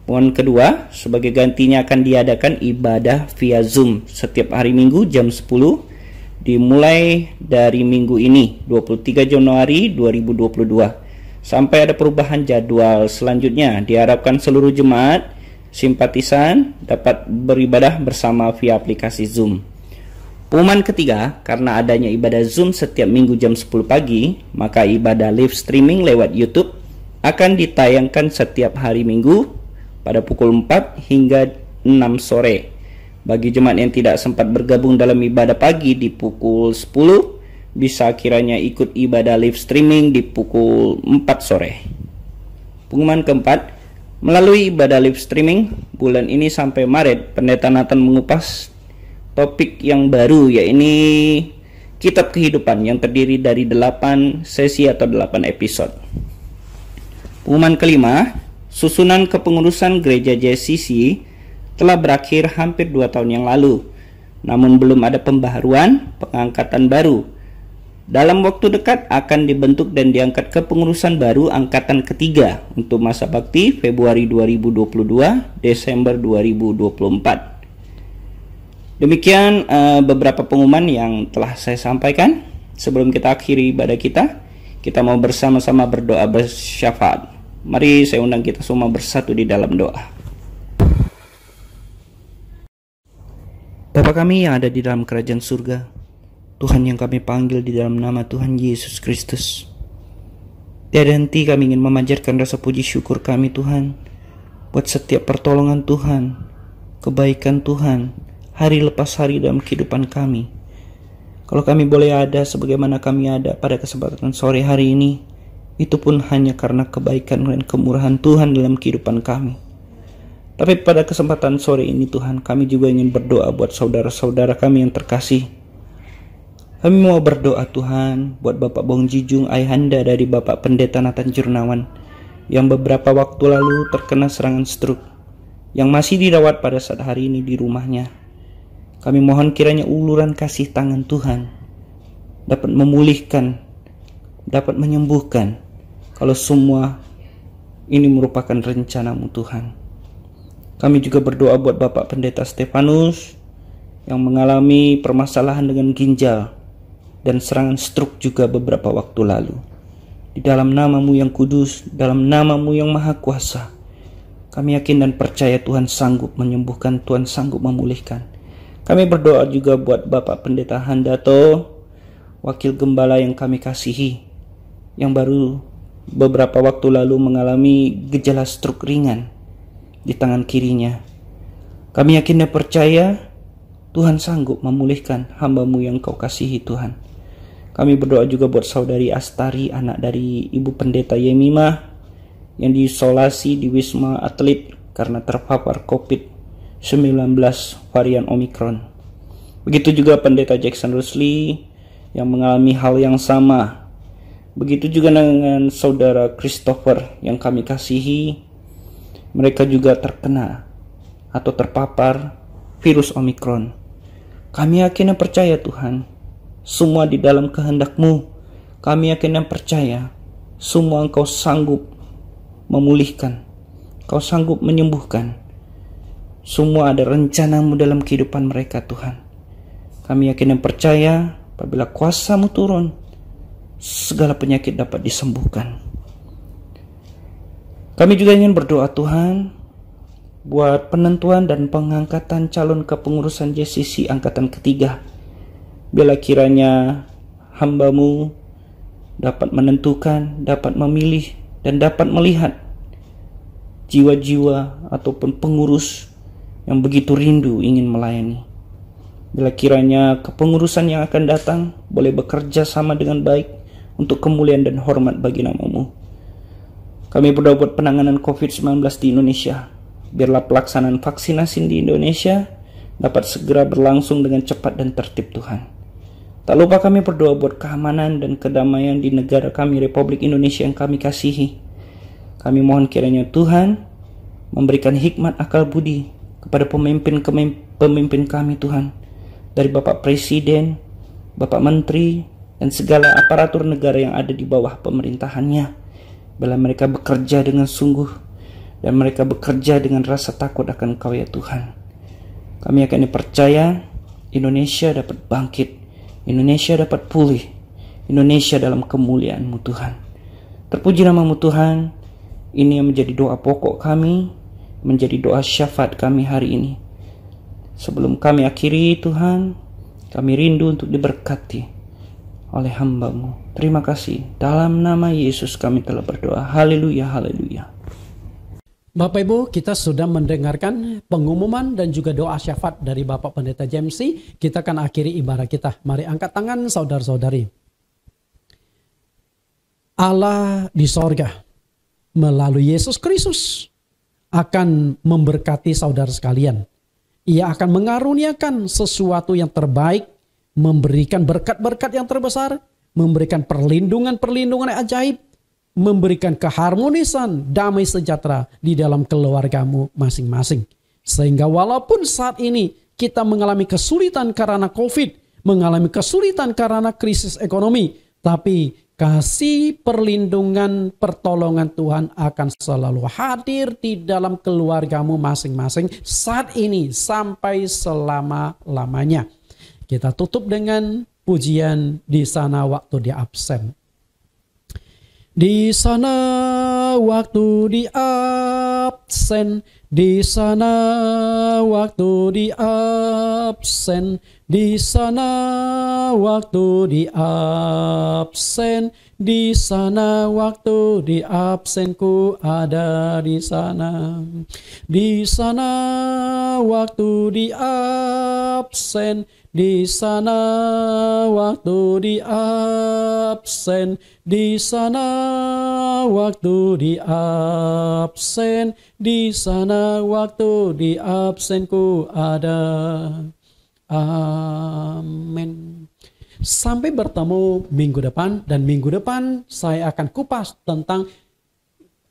Pengumuman kedua, sebagai gantinya akan diadakan ibadah via Zoom setiap hari Minggu jam 10 dimulai dari minggu ini 23 Januari 2022 sampai ada perubahan jadwal selanjutnya. Diharapkan seluruh jemaat simpatisan dapat beribadah bersama via aplikasi Zoom. Pengumuman ketiga, karena adanya ibadah Zoom setiap minggu jam 10 pagi, maka ibadah live streaming lewat YouTube akan ditayangkan setiap hari Minggu pada pukul 4 hingga 6 sore. Bagi jemaat yang tidak sempat bergabung dalam ibadah pagi di pukul 10, bisa kiranya ikut ibadah live streaming di pukul 4 sore. Pengumuman keempat, melalui ibadah live streaming bulan ini sampai Maret, Pendeta Nathan mengupas topik yang baru, yaitu Kitab Kehidupan yang terdiri dari 8 sesi atau 8 episode. Pengumuman kelima, susunan kepengurusan Gereja JCC telah berakhir hampir 2 tahun yang lalu. Namun belum ada pembaharuan, pengangkatan baru. Dalam waktu dekat akan dibentuk dan diangkat kepengurusan baru angkatan ketiga untuk masa bakti Februari 2022, Desember 2024. Demikian beberapa pengumuman yang telah saya sampaikan. Sebelum kita akhiri ibadah kita mau bersama-sama berdoa bersyafaat. Mari saya undang kita semua bersatu di dalam doa. Bapa kami yang ada di dalam kerajaan surga, Tuhan yang kami panggil di dalam nama Tuhan Yesus Kristus, tiada henti kami ingin memanjatkan rasa puji syukur kami Tuhan, buat setiap pertolongan Tuhan, kebaikan Tuhan, hari lepas hari dalam kehidupan kami. Kalau kami boleh ada sebagaimana kami ada pada kesempatan sore hari ini, itu pun hanya karena kebaikan dan kemurahan Tuhan dalam kehidupan kami. Tapi pada kesempatan sore ini Tuhan, kami juga ingin berdoa buat saudara-saudara kami yang terkasih. Kami mau berdoa Tuhan buat Bapak Bong Jijung, ayahanda dari Bapak Pendeta Nathan Jurnawan, yang beberapa waktu lalu terkena serangan stroke, yang masih dirawat pada saat hari ini di rumahnya. Kami mohon kiranya uluran kasih tangan Tuhan dapat memulihkan, dapat menyembuhkan, kalau semua ini merupakan rencana-Mu Tuhan. Kami juga berdoa buat Bapak Pendeta Stefanus yang mengalami permasalahan dengan ginjal dan serangan stroke juga beberapa waktu lalu. Di dalam nama-Mu yang kudus, dalam nama-Mu yang maha kuasa, kami yakin dan percaya Tuhan sanggup menyembuhkan, Tuhan sanggup memulihkan. Kami berdoa juga buat Bapak Pendeta Handato, wakil gembala yang kami kasihi, yang baru beberapa waktu lalu mengalami gejala stroke ringan di tangan kirinya. Kami yakin dan percaya Tuhan sanggup memulihkan hamba-Mu yang Kau kasihi Tuhan. Kami berdoa juga buat saudari Astari, anak dari Ibu Pendeta Yemimah, yang diisolasi di Wisma Atlet karena terpapar COVID-19 varian Omicron. Begitu juga Pendeta Jackson Rusli yang mengalami hal yang sama. Begitu juga dengan saudara Christopher yang kami kasihi, mereka juga terkena atau terpapar virus Omicron. Kami yakin dan percaya Tuhan, semua di dalam kehendak-Mu. Kami yakin dan percaya semua Engkau sanggup memulihkan, Engkau sanggup menyembuhkan. Semua ada rencana-Mu dalam kehidupan mereka Tuhan. Kami yakin dan percaya apabila kuasa-Mu turun, segala penyakit dapat disembuhkan. Kami juga ingin berdoa Tuhan buat penentuan dan pengangkatan calon kepengurusan JCC angkatan ketiga. Bila kiranya hamba-Mu dapat menentukan, dapat memilih, dan dapat melihat jiwa-jiwa ataupun pengurus yang begitu rindu ingin melayani. Bila kiranya kepengurusan yang akan datang boleh bekerja sama dengan baik untuk kemuliaan dan hormat bagi nama-Mu. Kami berdoa buat penanganan COVID-19 di Indonesia. Biarlah pelaksanaan vaksinasi di Indonesia dapat segera berlangsung dengan cepat dan tertib Tuhan. Tak lupa kami berdoa buat keamanan dan kedamaian di negara kami, Republik Indonesia yang kami kasihi. Kami mohon kiranya Tuhan memberikan hikmat akal budi kepada pemimpin kami Tuhan. Dari Bapak Presiden, Bapak Menteri, dan segala aparatur negara yang ada di bawah pemerintahannya. Bila mereka bekerja dengan sungguh dan mereka bekerja dengan rasa takut akan Kau ya Tuhan. Kami akan percaya Indonesia dapat bangkit, Indonesia dapat pulih, Indonesia dalam kemuliaan-Mu Tuhan. Terpuji nama-Mu Tuhan. Ini yang menjadi doa pokok kami, menjadi doa syafaat kami hari ini. Sebelum kami akhiri Tuhan, kami rindu untuk diberkati oleh hamba-Mu. Terima kasih. Dalam nama Yesus kami telah berdoa. Haleluya, haleluya. Bapak Ibu, kita sudah mendengarkan pengumuman dan juga doa syafaat dari Bapak Pendeta James C. Kita akan akhiri ibadah kita. Mari angkat tangan saudara-saudari. Allah di sorga melalui Yesus Kristus akan memberkati saudara sekalian. Ia akan mengaruniakan sesuatu yang terbaik, memberikan berkat-berkat yang terbesar, memberikan perlindungan-perlindungan yang ajaib, memberikan keharmonisan, damai sejahtera di dalam keluargamu masing-masing. Sehingga walaupun saat ini kita mengalami kesulitan karena COVID, mengalami kesulitan karena krisis ekonomi, tapi kasih perlindungan pertolongan Tuhan akan selalu hadir di dalam keluargamu masing-masing saat ini sampai selama-lamanya. Kita tutup dengan pujian Di Sana Waktu Dia Absen. Di sana waktu di absen, di sana waktu di absen, di sana waktu di absen, di sana, waktu di absenku ada di sana. Di sana, waktu di absen, di sana, waktu di absen, di sana, waktu di absen, di sana, waktu di absenku ada. Amin. Sampai bertemu minggu depan, dan minggu depan saya akan kupas tentang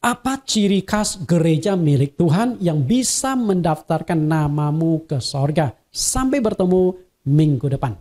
apa ciri khas gereja milik Tuhan yang bisa mendaftarkan namamu ke sorga. Sampai bertemu minggu depan.